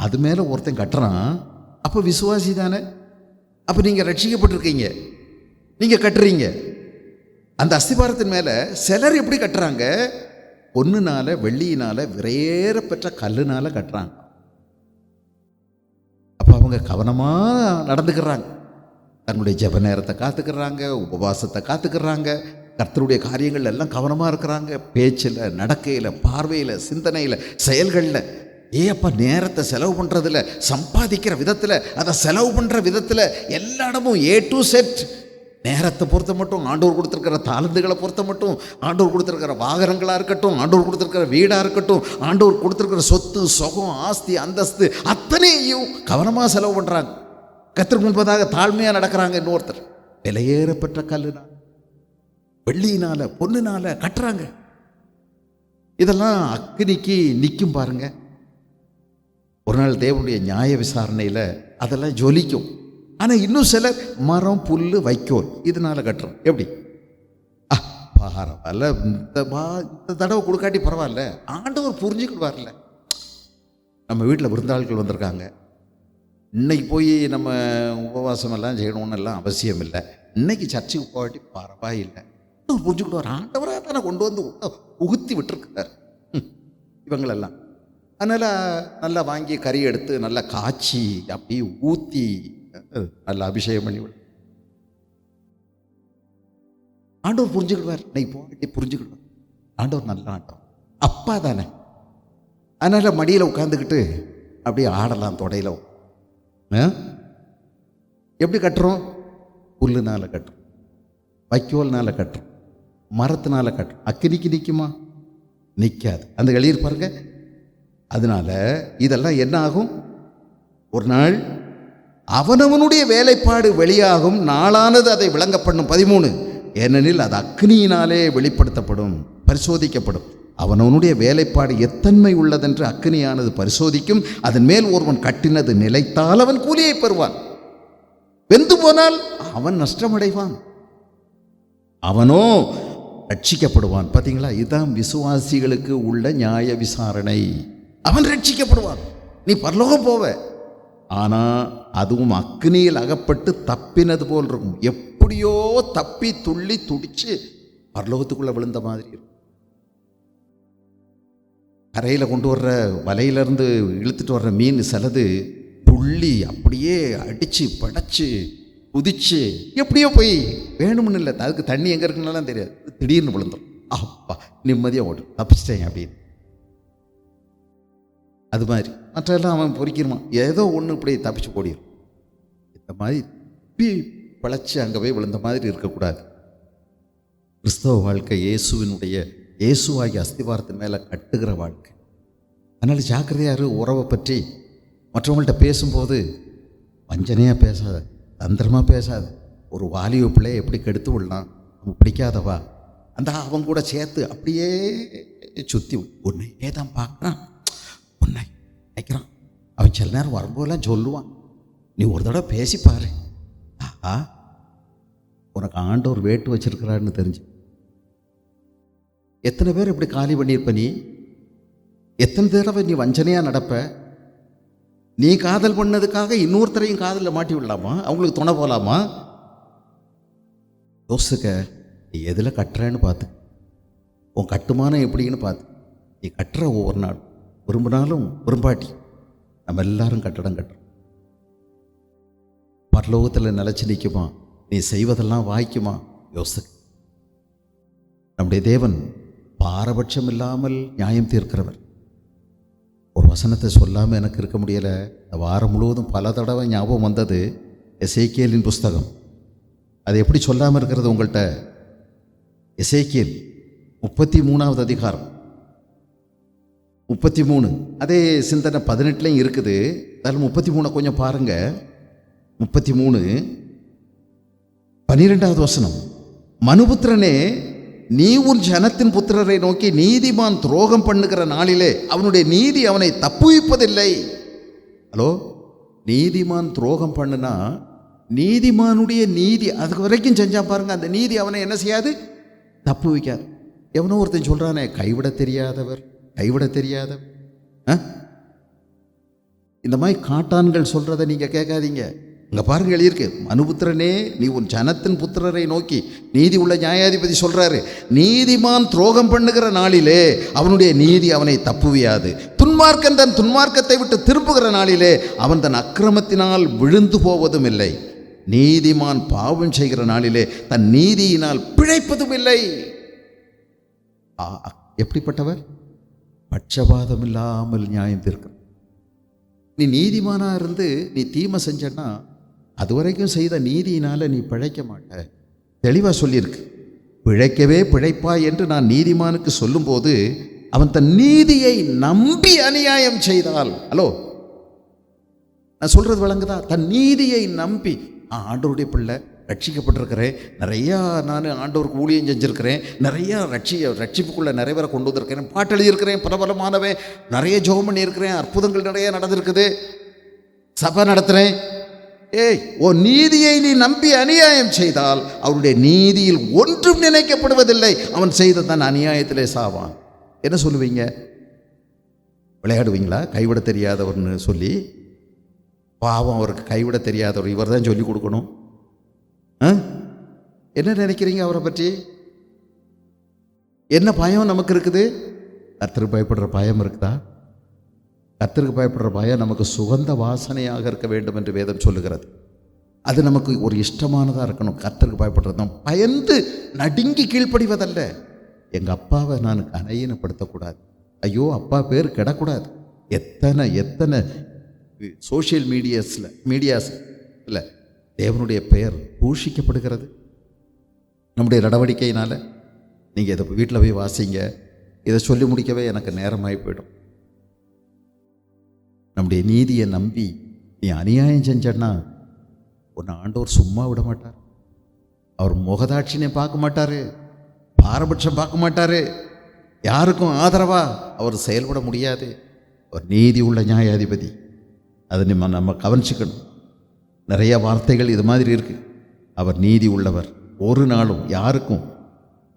அது மேலே ஒருத்தன் கட்டுறான், அப்போ விசுவாசி தானே. அப்போ நீங்கள் ரட்சிக்கப்பட்டிருக்கீங்க, நீங்கள் கட்டுறீங்க. அந்த அஸ்திபாரத்தின் மேலே சிலர் எப்படி கட்டுறாங்க? பொன்னுனால, வெள்ளியினால, விலையேறப்பெற்ற கல்லுனால கட்டுறாங்க. அப்போ அவங்க கவனமாக நடந்துக்கிறாங்க. தன்னுடைய ஜெப நேரத்தை காத்துக்கிறாங்க, உபவாசத்தை காத்துக்கிறாங்க, கர்த்தருடைய காரியங்கள் எல்லாம் கவனமாக இருக்கிறாங்க. பேச்சில், நடக்கையில், பார்வையில், சிந்தனையில், செயல்களில். அப்பா நேரத்தை செலவு பண்ணுறதில்ல, சம்பாதிக்கிற விதத்தில், அதை செலவு பண்ணுற விதத்தில், எல்லா இடமும் A to Z. நேரத்தை பொறுத்த மட்டும், ஆண்டவர் கொடுத்துருக்கிற தாளந்துகளை பொறுத்த மட்டும், ஆண்டவர் கொடுத்துருக்கிற வாகனங்களாக இருக்கட்டும், ஆண்டவர் கொடுத்துருக்கிற வீடாக இருக்கட்டும், ஆண்டவர் கொடுத்துருக்கிற சொத்து, சுகம், ஆஸ்தி, அந்தஸ்து அத்தனையும் கவனமாக செலவு பண்ணுறாங்க. கர்த்தருக்கு முன்பதாக தாழ்மையாக நடக்கிறாங்க. இன்னொருத்தர் விலையேறப்பெற்ற கல்லுனால, வெள்ளியினால, பொன்னுனால கட்டுறாங்க. இதெல்லாம் அக்னிக்கு நிற்கும் பாருங்க. ஒரு நாள் தேவனுடைய நியாய விசாரணையில் அதெல்லாம் ஜொலிக்கும். ஆனால் இன்னும் சிலர் மரம், புல், வைக்கோல் இதனால கட்டுறோம். எப்படி? பரவாயில்ல, இந்த தடவை கொடுக்காட்டி பரவாயில்ல, ஆண்டவர் புரிஞ்சுக்கிடுவார்ல. நம்ம வீட்டில் விருந்தாளிகள் வந்திருக்காங்க, இன்னைக்கு போய் நம்ம உபவாசமெல்லாம் செய்யணும்னு எல்லாம் அவசியம் இல்லை. இன்னைக்கு சர்ச்சுக்கு போகாட்டி பரவாயில்லை, புரிஞ்சுக்கிடுவார். ஆண்டவராக தானே கொண்டு வந்து உகுத்தி விட்டுருக்கார் இவங்களெல்லாம். அதனால் நல்லா வாங்கி கறி எடுத்து நல்லா காய்ச்சி அப்படியே ஊற்றி நல்லா அபிஷேகம் பண்ணி விட ஆண்டவர் புரிஞ்சுக்கிடுவார். இன்னைக்கு போகாட்டி புரிஞ்சுக்கிடுவார். ஆண்டவர் நல்ல ஆண்டவர், அப்பா தானே. அதனால் மடியில் உட்காந்துக்கிட்டு அப்படியே ஆடலாம். தொடையில் எப்படி கட்டுறோம்? புல்லுனால கட்டுறோம், வைக்கோல்னால கட்டுறோம், மரத்தினால கட்டுறோம். அக்கினிக்கு நிற்குமா? நிற்காது. அந்த எழுதிir பாருங்க. அதனால இதெல்லாம் என்ன ஆகும்? ஒரு நாள் அவனவனுடைய வேலைப்பாடு வெளியாகும், நாளானது அதை விளங்க பண்ணும். 13, ஏனெனில் அது அக்னியினாலே வெளிப்படுத்தப்படும், பரிசோதிக்கப்படும். அவனவனுடைய வேலைப்பாடு எத்தன்மை உள்ளதென்று அக்னியானது பரிசோதிக்கும். அதன் மேல் ஒருவன் கட்டினது நிலைத்தால் அவன் கூலியை பெறுவான். வெந்து போனால் அவன் நஷ்டமடைவான், அவனோ ரட்சிக்கப்படுவான். பார்த்தீங்களா? இதுதான் விசுவாசிகளுக்கு உள்ள நியாய விசாரணை. அவன் ரட்சிக்கப்படுவான், நீ பரலோகம் போவ. ஆனால் அதுவும் அக்னியில் அகப்பட்டு தப்பினது போல் இருக்கும். எப்படியோ தப்பி துள்ளி துடிச்சு பரலோகத்துக்குள்ளே விழுந்த மாதிரி இருக்கும். கரையில் கொண்டு வர்ற வலையிலேருந்து இழுத்துட்டு வர்ற மீன் சிலது துள்ளி அப்படியே அடித்து படைச்சு குதிச்சு எப்படியோ போய் வேணும்னு இல்லை, அதுக்கு தண்ணி எங்கே இருக்குன்னாலாம் தெரியாது, திடீர்னு விழுந்துடும். அப்பா நிம்மதியாக ஓடும், தப்பிச்சிட்டேன் அப்படின்னு. அது மாதிரி மற்றெல்லாம் அவன் பொறிக்கிருமான், ஏதோ ஒன்று இப்படி தப்பிச்சு ஓடிடும். இந்த மாதிரி தப்பி பழச்சி அங்கே போய் விழுந்த மாதிரி இருக்கக்கூடாது. கிறிஸ்தவ வாழ்க்கை இயேசுவாகி அஸ்திவாரத்தின் மேலே கட்டுகிற வாழ்க்கை. அதனால் ஜாக்கிரதையாரு. உறவை பற்றி மற்றவங்கள்ட்ட பேசும்போது வஞ்சனையாக பேசாத, தந்திரமாக பேசாத. ஒரு வாலிப பிள்ளையை எப்படி கெடுத்து விடலாம், நம்ம பிடிக்காதவா அந்த அவன் கூட சேர்த்து அப்படியே சுற்றி உன்னையே தான் பார்க்குறான், உன்னை நினைக்கிறான். அவன் சில நேரம் வரும்போதெல்லாம் சொல்லுவான், நீ ஒரு தடவை பேசிப்பாரு, ஆஹா, உனக்கு ஆண்டவர் வேட்டு வச்சிருக்கிறாருன்னு தெரிஞ்சு எத்தனை பேர் இப்படி காலி பண்ணியிருப்ப நீ? எத்தனை தடவை நீ வஞ்சனையாக நடப்ப? நீ காதல் பண்ணதுக்காக இன்னொருத்தரையும் காதலில் மாட்டி விடலாமா? அவங்களுக்கு துணை போகலாமா? யோசிக்க, நீ எதில் கட்டுறேன்னு பார்த்து, உன் கட்டுமானம் எப்படின்னு பார்த்து நீ கட்டுற ஒவ்வொரு நாள் விரும்பினாலும் விரும்பாட்டி நம்ம எல்லாரும் கட்டடம் கட்டுறோம். பரலோகத்தில் நிலச்சி நிற்குமா? நீ செய்வதெல்லாம் வாய்க்குமா? யோசிக்க. நம்முடைய தேவன் பாரபட்சம் இல்லாமல் நியாயம் தீர்க்கிறவர். ஒரு வசனத்தை சொல்லாமல் எனக்கு இருக்க முடியலை. வாரம் முழுவதும் பல தடவை ஞாபகம் வந்தது எசேக்கியேலின் புஸ்தகம். அது எப்படி சொல்லாமல் இருக்கிறது உங்கள்கிட்ட? எசேக்கியேல் 33வது அதிகாரம் 33. அதே சிந்தனை 18லையும் இருக்குது. அதில் 33 கொஞ்சம் பாருங்க. 33 12வது வசனம். மனுபுத்திரனே, நீ உன் ஜனத்தின் புத்திரரை நோக்கி நீதிமான் துரோகம் பண்ணுகிற நாளிலே அவனுடைய நீதி அவனை தப்புவிப்பதில்லை. ஹலோ, நீதிமான் துரோகம் பண்ணுனா நீதிமானுடைய நீதி அதுக்கு வரைக்கும் செஞ்சா பாருங்க, அந்த நீதி அவனை என்ன செய்யாது? தப்பு வைக்காது. எவனோ ஒருத்தன் சொல்றானே, கைவிட தெரியாதவர், கைவிட தெரியாதவர். இந்த மாதிரி காட்டான்கள் சொல்றதை நீங்க கேட்காதீங்க. இங்க பாருங்க, எழுதியிருக்கு, மனுபுத்திரனே, நீ உன் ஜனத்தின் புத்திரரை நோக்கி, நீதி உள்ள நியாயாதிபதி சொல்றாரு, நீதிமான் துரோகம் பண்ணுகிற நாளிலே அவனுடைய நீதி அவனை தப்புவியாது. துன்மார்க்கன் தன் துன்மார்க்கத்தை விட்டு திருப்புகிற நாளிலே அவன் தன் அக்கிரமத்தினால் விழுந்து போவதும் இல்லை. நீதிமான் பாவம் செய்கிற நாளிலே தன் நீதியினால் பிழைப்பதும் இல்லை. எப்படிப்பட்டவர்? பட்சபாதம் இல்லாமல் நியாயம் தீர்க்க. நீ நீதிமானா இருந்து நீ தீமை செஞ்சன்னா அதுவரைக்கும் செய்த நீதியினால நீ பிழைக்க மாட்ட. தெளிவாக சொல்லியிருக்கு. பிழைக்கவே பிழைப்பாய் என்று நான் நீதிமானுக்கு சொல்லும்போது அவன் தன் நீதியை நம்பி அநியாயம் செய்தால், ஹலோ நான் சொல்றது விளங்குதா? தன் நீதியை நம்பி, ஆண்டவருடைய பிள்ளை, ரட்சிக்கப்பட்டிருக்கிறேன், நிறையா நான் ஆண்டவருக்கு ஊழியம் செஞ்சுருக்கிறேன், நிறையா ரட்சிப்புக்குள்ளே நிறைய பேரை கொண்டு வந்திருக்கிறேன், பாட்டு எழுதியிருக்கிறேன், பிரபலமானவன், நிறைய ஜெபம் பண்ணியிருக்கிறேன், அற்புதங்கள் நிறைய நடந்திருக்குது, சபை நடத்துகிறேன். ஏய், ஓ நீதியை நீ நம்பி அநியாயம் செய்தால் அவருடைய நீதியில் ஒன்றும் நினைக்கப்படுவதில்லை. அவன் செய்த தன் அநியாயத்திலே சாவான். என்ன சொல்லுவீங்க? விளையாடுவீங்களா? கைவிட தெரியாதவர்னு சொல்லி, பாவம் அவருக்கு கைவிட தெரியாதவர், இவர் தான் சொல்லி கொடுக்கணும். என்ன நினைக்கிறீங்க அவரை பற்றி? என்ன பயம் நமக்கு இருக்குது? கர்த்தருக்கு பயப்படுற பயம் இருக்குதா? கர்த்தருக்கு பயப்படுற பயம் நமக்கு சுகந்த வாசனையாக இருக்க வேண்டும் என்று வேதம் சொல்லுகிறது. அது நமக்கு ஒரு இஷ்டமானதாக இருக்கணும். கர்த்தருக்கு பயப்படுறது பயந்து நடுங்கி கீழ்ப்படிவதல்ல. எங்கள் அப்பாவை நான் கனையினப்படுத்தக்கூடாது, ஐயோ அப்பா பேர் கிடக்கூடாது. எத்தனை எத்தனை சோஷியல் மீடியாஸ் இல்லை தேவனுடைய பெயர் பூஷிக்கப்படுகிறது நம்முடைய நடவடிக்கையினால். நீங்கள் இதை வீட்டில் போய் வாசிங்க. இதை சொல்லி முடிக்கவே எனக்கு நேரமாகி போயிடும். நம்முடைய நீதியை நம்பி நீ அநியாயம் செஞ்சன்னா உன்னை ஆண்டவர் சும்மா விட மாட்டார். அவர் முகதாட்சினை பார்க்க மாட்டார், பாரபட்சம் பார்க்க மாட்டார், யாருக்கும் ஆதரவா அவர் செயல்பட முடியாது. அவர் நீதி உள்ள நியாயாதிபதி. அதை நம்ம கவனிச்சுக்கணும். நிறைய வார்த்தைகள் இது மாதிரி இருக்கு. அவர் நீதி உள்ளவர், ஒரு நாளும் யாருக்கும்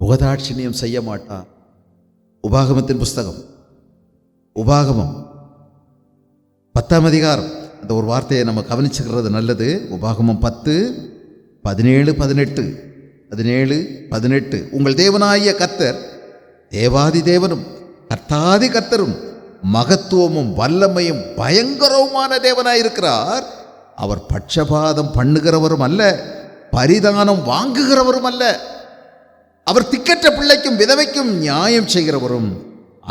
முகதாட்சிணியம் செய்ய மாட்டார். உபாகமத்தின் புஸ்தகம், உபாகமம் 10ஆம் அதிகாரம், அந்த ஒரு வார்த்தையை நம்ம கவனிச்சுக்கிறது நல்லது. உபாகமம் 10, 17, 18. உங்கள் தேவனாகிய கர்த்தர் தேவாதி தேவனும் கர்த்தாதி கர்த்தரும் மகத்துவமும் வல்லமையும் பயங்கரவுமான தேவனாயிருக்கிறார். அவர் பட்சபாதம் பண்ணுகிறவரும் அல்ல, பரிதானம் வாங்குகிறவரும் அல்ல. அவர் திக்கற்ற பிள்ளைக்கும் விதவைக்கும் நியாயம் செய்கிறவரும்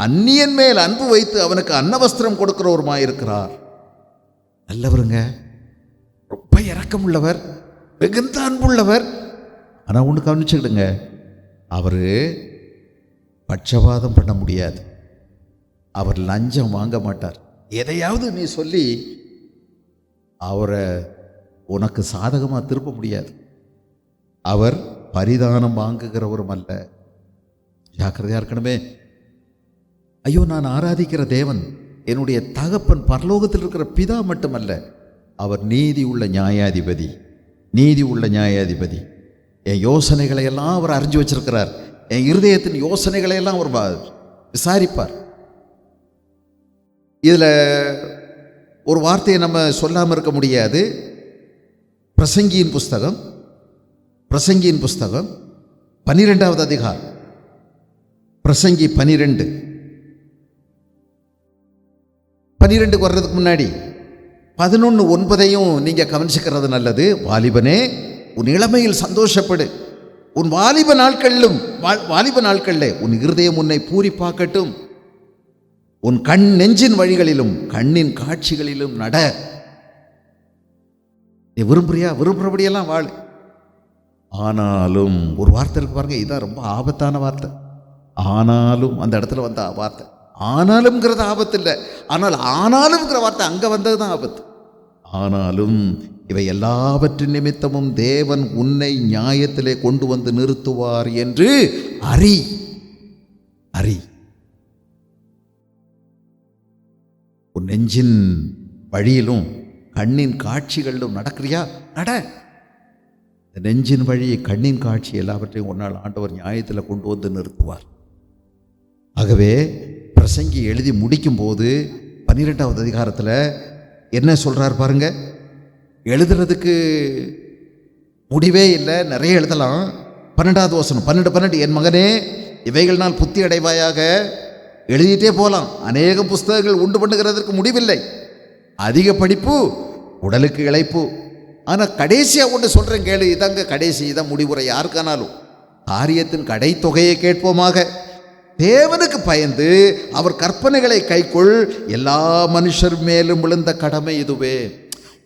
அந்நியன் மேல் அன்பு வைத்து அவனுக்கு அன்னவஸ்திரம் கொடுக்கிறவருமாயிருக்கிறார். நல்லவருங்க, ரொம்ப இரக்கமுள்ளவர், மிகுந்த அன்புள்ளவர். ஆனால் ஒன்று கவனிச்சுக்கிடுங்க, அவர் பட்சபாதம் பண்ண முடியாது. அவர் லஞ்சம் வாங்க மாட்டார். எதையாவது நீ சொல்லி அவரை உனக்கு சாதகமாக திருப்ப முடியாது. அவர் பரிதானம் வாங்குகிறவரும் அல்ல. ஜாக்கிரதையாக இருக்கணுமே. ஐயோ, நான் ஆராதிக்கிற தேவன் என்னுடைய தகப்பன் பரலோகத்தில் இருக்கிற பிதா மட்டுமல்ல, அவர் நீதி உள்ள நியாயாதிபதி. நீதி உள்ள நியாயாதிபதி. என் யோசனைகளை எல்லாம் அவர் அறிஞ்சு வச்சிருக்கிறார். என் இருதயத்தின் யோசனைகளை எல்லாம் அவர் விசாரிப்பார். இதில் ஒரு வார்த்தையை நம்ம சொல்லாமல் இருக்க முடியாது. பிரசங்கியின் புஸ்தகம் 12வது அதிகாரம், பிரசங்கி 12 வர்றதுக்கு முன்னாடி 11:9 நீங்கள் கவனிச்சுக்கிறது நல்லது. வாலிபனே, உன் இளமையில் சந்தோஷப்படு. உன் வாலிப நாட்களில் உன் இருதயம் உன்னை பூரிப்பாக்கட்டும். உன் கண் நெஞ்சின் வழிகளிலும் கண்ணின் காட்சிகளிலும் நட. நீ விரும்புறபடியெல்லாம் வாழ். ஆனாலும் ஒரு வார்த்தை இருக்கு பாருங்க, இதான் ரொம்ப ஆபத்தான வார்த்தை. ஆனாலும் அந்த இடத்துல வந்த வார்த்தை ஆனாலும்ங்கிறது ஆபத்து இல்லை. ஆனாலும்ங்கிற வார்த்தை அங்கே வந்தது தான் ஆபத்து. ஆனாலும் இவை எல்லாவற்றின் நிமித்தமும் தேவன் உன்னை நியாயத்திலே கொண்டு வந்து நிறுத்துவார் என்று அறி. உன் நெஞ்சின் வழியிலும் கண்ணின் காட்சிகளிலும் நடக்கிறியா? நட. நெஞ்சின் வழி, கண்ணின் காட்சி எல்லாவற்றையும் ஒரு நாள் ஆண்டவர் நியாயத்தில் கொண்டு வந்து நிறுத்துவார். ஆகவே பிரசங்கி எழுதி முடிக்கும்போது 12வது அதிகாரத்தில் என்ன சொல்கிறார் பாருங்க. எழுதுறதுக்கு முடிவே இல்லை, நிறைய எழுதலாம். 12வது வசனம் 12 என் மகனே, இவைகள்னால் புத்தி அடைவாயாக. எழுதிட்டே போகலாம். அநேக புஸ்தகங்கள் உண்டு பண்ணுகிறதற்கு முடிவில்லை. அதிக படிப்பு உடலுக்கு இளைப்பு. ஆனால் கடைசியாக ஒன்று சொல்கிறேன் கேளு. இதாங்க கடைசி, இதான் முடிவுரை. யாருக்கானாலும் காரியத்தின் கடை தொகையை கேட்போமாக. தேவனுக்கு பயந்து அவர் கற்பனைகளை கைக்கொள். எல்லா மனுஷர் மேலும் விழுந்த கடமை இதுவே.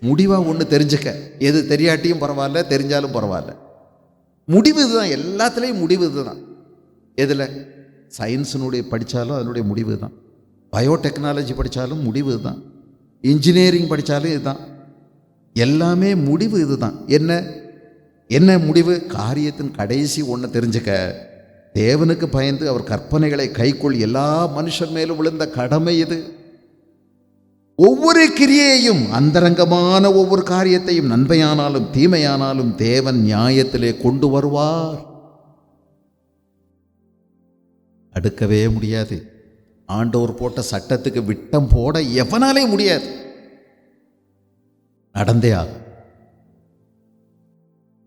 முடிவாக ஒன்று தெரிஞ்சுக்க. எது தெரியாட்டியும் பரவாயில்ல, தெரிஞ்சாலும் பரவாயில்ல. முடிவு இதுதான். எல்லாத்துலேயும் முடிவு இதுதான். எதில் சயின்ஸினுடைய படித்தாலும் அதனுடைய முடிவு தான். பயோடெக்னாலஜி படித்தாலும் முடிவு இதுதான். இன்ஜினியரிங் படித்தாலும் இதுதான். எல்லாமே முடிவு இதுதான். என்ன முடிவு? காரியத்தின் கடைசி ஒன்று தெரிஞ்சுக்க. தேவனுக்கு பயந்து அவர் கற்பனைகளை கைக்கொள். எல்லா மனுஷன் மேலும் விழுந்த கடமை இது. ஒவ்வொரு கிரியையையும், அந்தரங்கமான ஒவ்வொரு காரியத்தையும், நன்மையானாலும் தீமையானாலும் தேவன் நியாயத்திலே கொண்டு வருவார். அடுக்கவே முடியாது. ஆண்டவர் போட்ட சட்டத்துக்கு விட்டம் போட எவனாலே முடியாது. நடந்தே ஆகும்.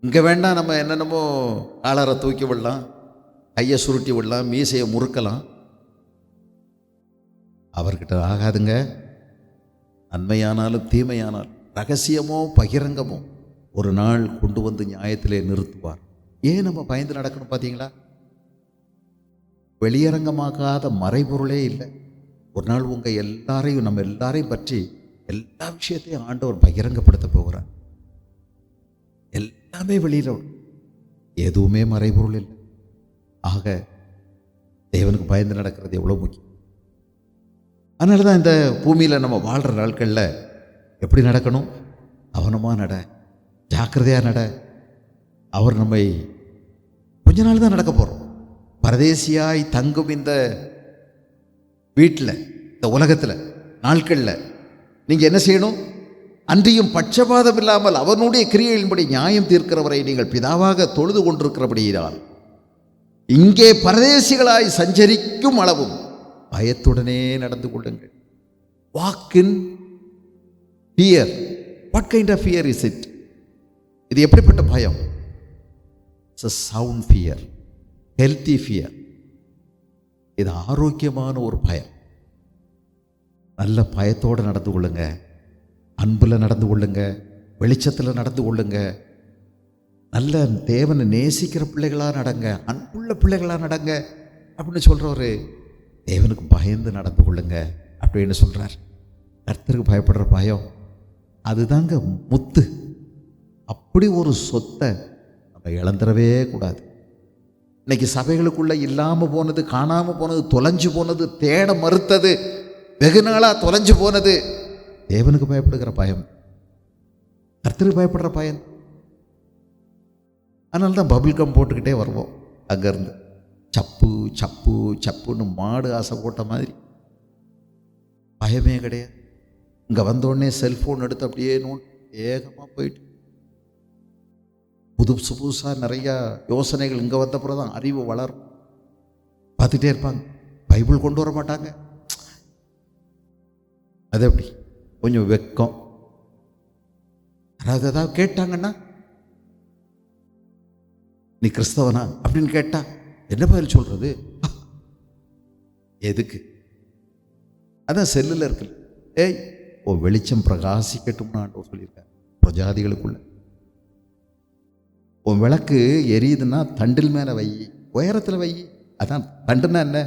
இங்கே வேண்டாம், நம்ம என்னென்னமோ காலரை தூக்கி விடலாம், கையை சுருட்டி விடலாம், மீசையை முறுக்கலாம். அவர்கிட்ட ஆகாதுங்க. நன்மையானாலும் தீமையானாலும், ரகசியமோ பகிரங்கமோ ஒரு நாள் கொண்டு வந்து நியாயத்திலே நிறுத்துவார். ஏன் நம்ம பயந்து நடக்கணும் பார்த்தீங்களா? வெளியரங்கமாகாத மறைபொருளே இல்லை. ஒரு நாள் நம்ம எல்லாரையும் பற்றி எல்லா விஷயத்தையும் ஆண்டவர் பகிரங்கப்படுத்த போகிறார். எல்லாமே வெளியில், எதுவுமே மறைபொருள் இல்லை. ஆக தேவனுக்கு பயந்து நடக்கிறது எவ்வளோ முக்கியம். அதனால தான் இந்த பூமியில் நம்ம வாழ்கிற நாட்களில் எப்படி நடக்கணும்? கவனமாக நட, ஜாக்கிரதையாக நட. அவர் நம்மை கொஞ்ச நாள் தான் நடக்க போகிறோம். பரதேசியாய் தங்கும் இந்த வீட்டில், இந்த உலகத்தில் நாட்களில் நீங்கள் என்ன செய்யணும்? அன்றியும் பட்சபாதம் இல்லாமல் அவனுடைய கிரியைகளின்படி நியாயம் தீர்க்கிறவரை நீங்கள் பிதாவாக தொழுது கொண்டிருக்கிறபடியால் இங்கே பரதேசிகளாய் சஞ்சரிக்கும் அளவும் பயத்துடனே நடந்து கொள்ளுங்கள். Walk in fear. What kind of fear is it? இது எப்படிப்பட்ட பயம்? It's a sound fear, healthy fear. இது ஆரோக்கியமான ஒரு பயம். நல்ல பயத்தோடு நடந்து கொள்ளுங்க, அன்பில் நடந்து கொள்ளுங்க, வெளிச்சத்தில் நடந்து கொள்ளுங்க. நல்ல தேவனை நேசிக்கிற பிள்ளைகளாக நடங்க, அன்புள்ள பிள்ளைகளாக நடங்க அப்படின்னு சொல்கிறவர் தேவனுக்கு பயந்து நடந்து கொள்ளுங்க அப்படின்னு சொல்கிறார். கர்த்தருக்கு பயப்படுற பயம் அதுதாங்க முத்து. அப்படி ஒரு சொத்தை நம்ம இழந்துடவே கூடாது. இன்னைக்கு சபைகளுக்குள்ளே இல்லாமல் போனது, காணாமல் போனது, தொலைஞ்சு போனது, தேட மறுத்தது, வெகு நாளாக தொலைஞ்சு போனது தேவனுக்கு பயப்படுகிற பயம், கர்த்தருக்கு பயப்படுற பயம். அதனால தான் பபிள் கம் போட்டுக்கிட்டே வருவோம். அங்கேருந்து சப்பு சப்பு சப்புன்னு மாடு ஆசை போட்ட மாதிரி பயமே கிடையாது. இங்கே வந்தோடனே செல்ஃபோன் எடுத்து அப்படியே வேகமாக போயிட்டு புதுசாக நிறையா யோசனைகள் இங்கே வந்த பிறகு தான் அறிவு வளரும். பார்த்துட்டே இருப்பாங்க, பைபிள் கொண்டு வர மாட்டாங்க. அது எப்படி கொஞ்சம் வெக்கம். யாராவது ஏதாவது கேட்டாங்கன்னா, நீ கிறிஸ்தவனா அப்படின்னு கேட்டா என்ன பதில் சொல்றது? எதுக்கு? அதான் செல்லில் இருக்கு. ஏய், ஓ வெளிச்சம் பிரகாசிக்கட்டும்னு ஆண்டவர் சொல்லியிருக்காரு பிரஜாதிகளுக்குள்ள. உன் விளக்கு எரியுதுன்னா தண்டில் மேலே வை, உயரத்தில் வை. அதான் தண்டுனா என்ன?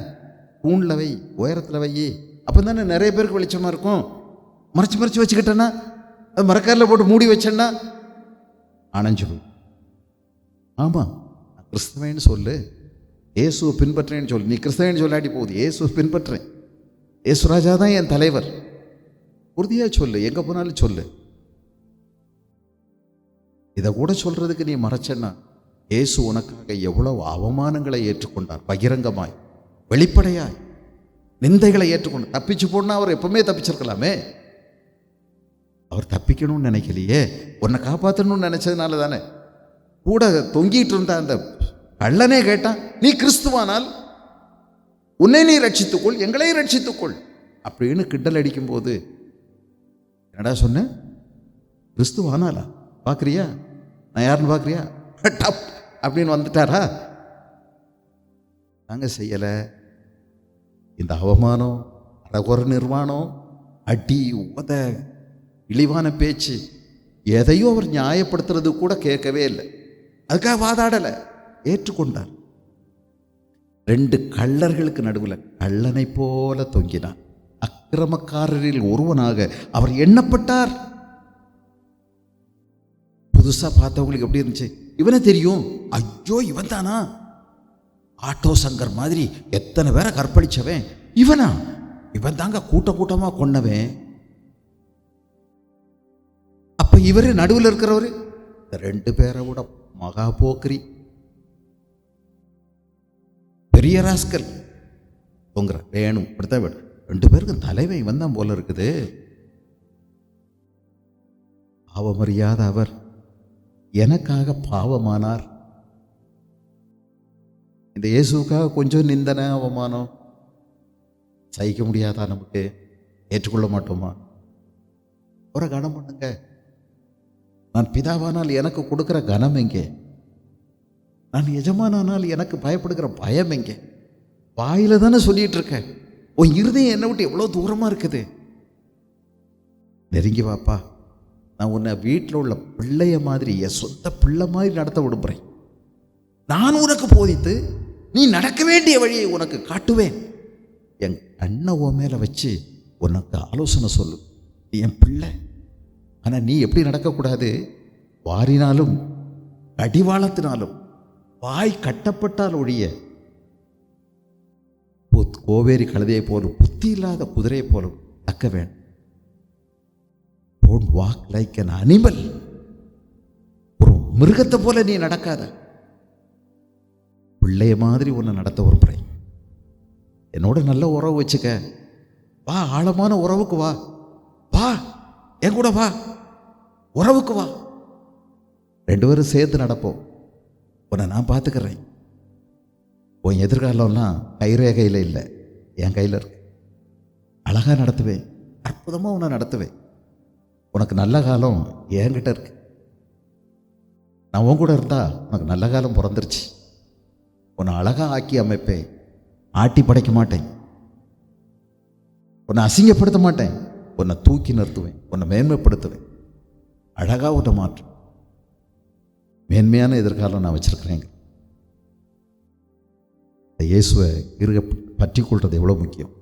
தூணில் வை, உயரத்தில் வை. அப்போ தானே நிறைய பேருக்கு வெளிச்சமாக இருக்கும். மறைச்சி மறைச்சி வச்சுக்கிட்டேன்னா, அது மரக்காரில் போட்டு மூடி வச்சேன்னா அணைஞ்சு போய். ஆமாம், கிறிஸ்தவன்னு சொல்லு, இயேசுவை பின்பற்றேன்னு சொல்லு. நீ கிறிஸ்தவன்னு சொல்லாட்டி போகுது, இயேசுவை பின்பற்றேன், இயேசுராஜா தான் என் தலைவர், உறுதியாக சொல்லு, எங்கே போனாலும் சொல்லு. இதை கூட சொல்கிறதுக்கு நீ மறைச்சேன்னா, இயேசு உனக்காக எவ்வளவு அவமானங்களை ஏற்றுக்கொண்டார், பகிரங்கமாய் வெளிப்படையாய் நிந்தைகளை ஏற்றுக்கொண்டார். தப்பிச்சு போனா அவர் எப்பவுமே தப்பிச்சிருக்கலாமே. அவர் தப்பிக்கணும்னு நினைக்கலையே, உன்னை காப்பாற்றணும்னு நினைச்சதுனால தானே. கூட தொங்கிட்டு இருந்த அந்த கள்ளனே கேட்டான், நீ கிறிஸ்துவானால் உன்னை நீ ரட்சித்துக்கொள், எங்களையும் ரட்சித்துக்கொள் அப்படின்னு கிண்டல் அடிக்கும்போது என்னடா சொன்ன? கிறிஸ்துவானாலா? பார்க்குறியா, நான் யாருன்னு பார்க்குறியா? டப் அப்படின்னு வந்துட்டாரா? நாங்கள் செய்யலை. இந்த அவமானம், அறகுற நிர்வாணம், அடி உத, இழிவான பேச்சு, எதையும் அவர் நியாயப்படுத்துறது கூட கேட்கவே இல்லை. அதுக்காக வாதாடலை, ஏற்றுக்கொண்டார். 2 கள்ளர்களுக்கு நடுவில் கள்ளனை போல தொங்கினார். அக்கிரமக்காரரில் ஒருவனாக அவர் எண்ணப்பட்டார். புதுசாக பார்த்தவங்களுக்கு எப்படி இருந்துச்சு? இவனை தெரியும், ஐயோ இவன் தானா, ஆட்டோ சங்கர் மாதிரி எத்தனை பேரை கற்பழிச்சவன் இவனா, இவன் தாங்க கூட்ட கூட்டமாக கொன்னவன். அப்ப இவரு நடுவில் இருக்கிறவரு 2 பேரை விட மகா போக்கிரி, பெரிய ராஸ்கல் உங்கிற வேணும். இப்படித்தான் 2 பேருக்கும் தலைமை வந்தான் போல இருக்குது. பாவமறியாத அவர் எனக்காக பாவமானார். இந்த இயேசுக்காக கொஞ்சம் நிந்தனை, அவமானம் சகிக்க முடியாதா? நமக்கு ஏற்றுக்கொள்ள மாட்டோமா? ஒரு கனம் பண்ணுங்க. நான் பிதாவானால் எனக்கு கொடுக்குற கனம் எங்கே? நான் எஜமானால் எனக்கு பயப்படுகிற பயம் எங்கே? வாயில தானே சொல்லிட்டு இருக்கேன். உன் இருதயம் என்னை விட்டு எவ்வளோ தூரமாக இருக்குது. நெருங்கி வாப்பா, நான் உன்னை வீட்டில் உள்ள பிள்ளைய மாதிரி, என் சொந்த பிள்ளை மாதிரி நடத்த விடுப்புறேன். நான் உனக்கு போதித்து நீ நடக்க வேண்டிய வழியை உனக்கு காட்டுவேன். என் கண்ணை உன் மேலே வச்சு உனக்கு ஆலோசனை சொல்லு. நீ என் பிள்ளை. ஆனால் நீ எப்படி நடக்கக்கூடாது? வாரினாலும் அடிவாளத்தினாலும் வாய் கட்டப்பட்டால் ஒழிய கோவேரி கழுதையை போலும், புத்தி இல்லாத குதிரையை போலும் நடக்க வேண்டும். Don't walk like an animal. ஒரு மிருகத்தை போல நீ நடக்காத. பிள்ளைய மாதிரி உன்னை நடத்த விரும்புகிறேன். என்னோட நல்ல உறவு வச்சுக்க. வா, ஆழமான உறவுக்கு வா. வா, என் கூட வா, உறவுக்கு வா. 2 பேரும் சேர்ந்து நடப்போம். உன்னை நான் பார்த்துக்கிறேன். உன் எதிர்காலம்லாம் கைரேகையில் இல்லை, என் கையில் இருக்கு. அழகாக நடத்துவேன், அற்புதமாக உன்னை நடத்துவேன். உனக்கு நல்ல காலம் என்கிட்ட இருக்கு. நான் உன் கூட இருந்தா உனக்கு நல்ல காலம் பிறந்துருச்சு. உன்னை அழகாக ஆக்கி அமைப்பேன். ஆட்டி படைக்க மாட்டேன், உன்னை அசிங்கப்படுத்த மாட்டேன், உன்னை தூக்கி நிறுத்துவேன், உன்னை மேன்மைப்படுத்துவேன், அழகாக உன்னை மாற்றும். மேன்மையான எதிர்காலம் நான் வச்சிருக்கிறேங்க. இயேசுவை பற்றி கொள்வது எவ்வளோ முக்கியம்.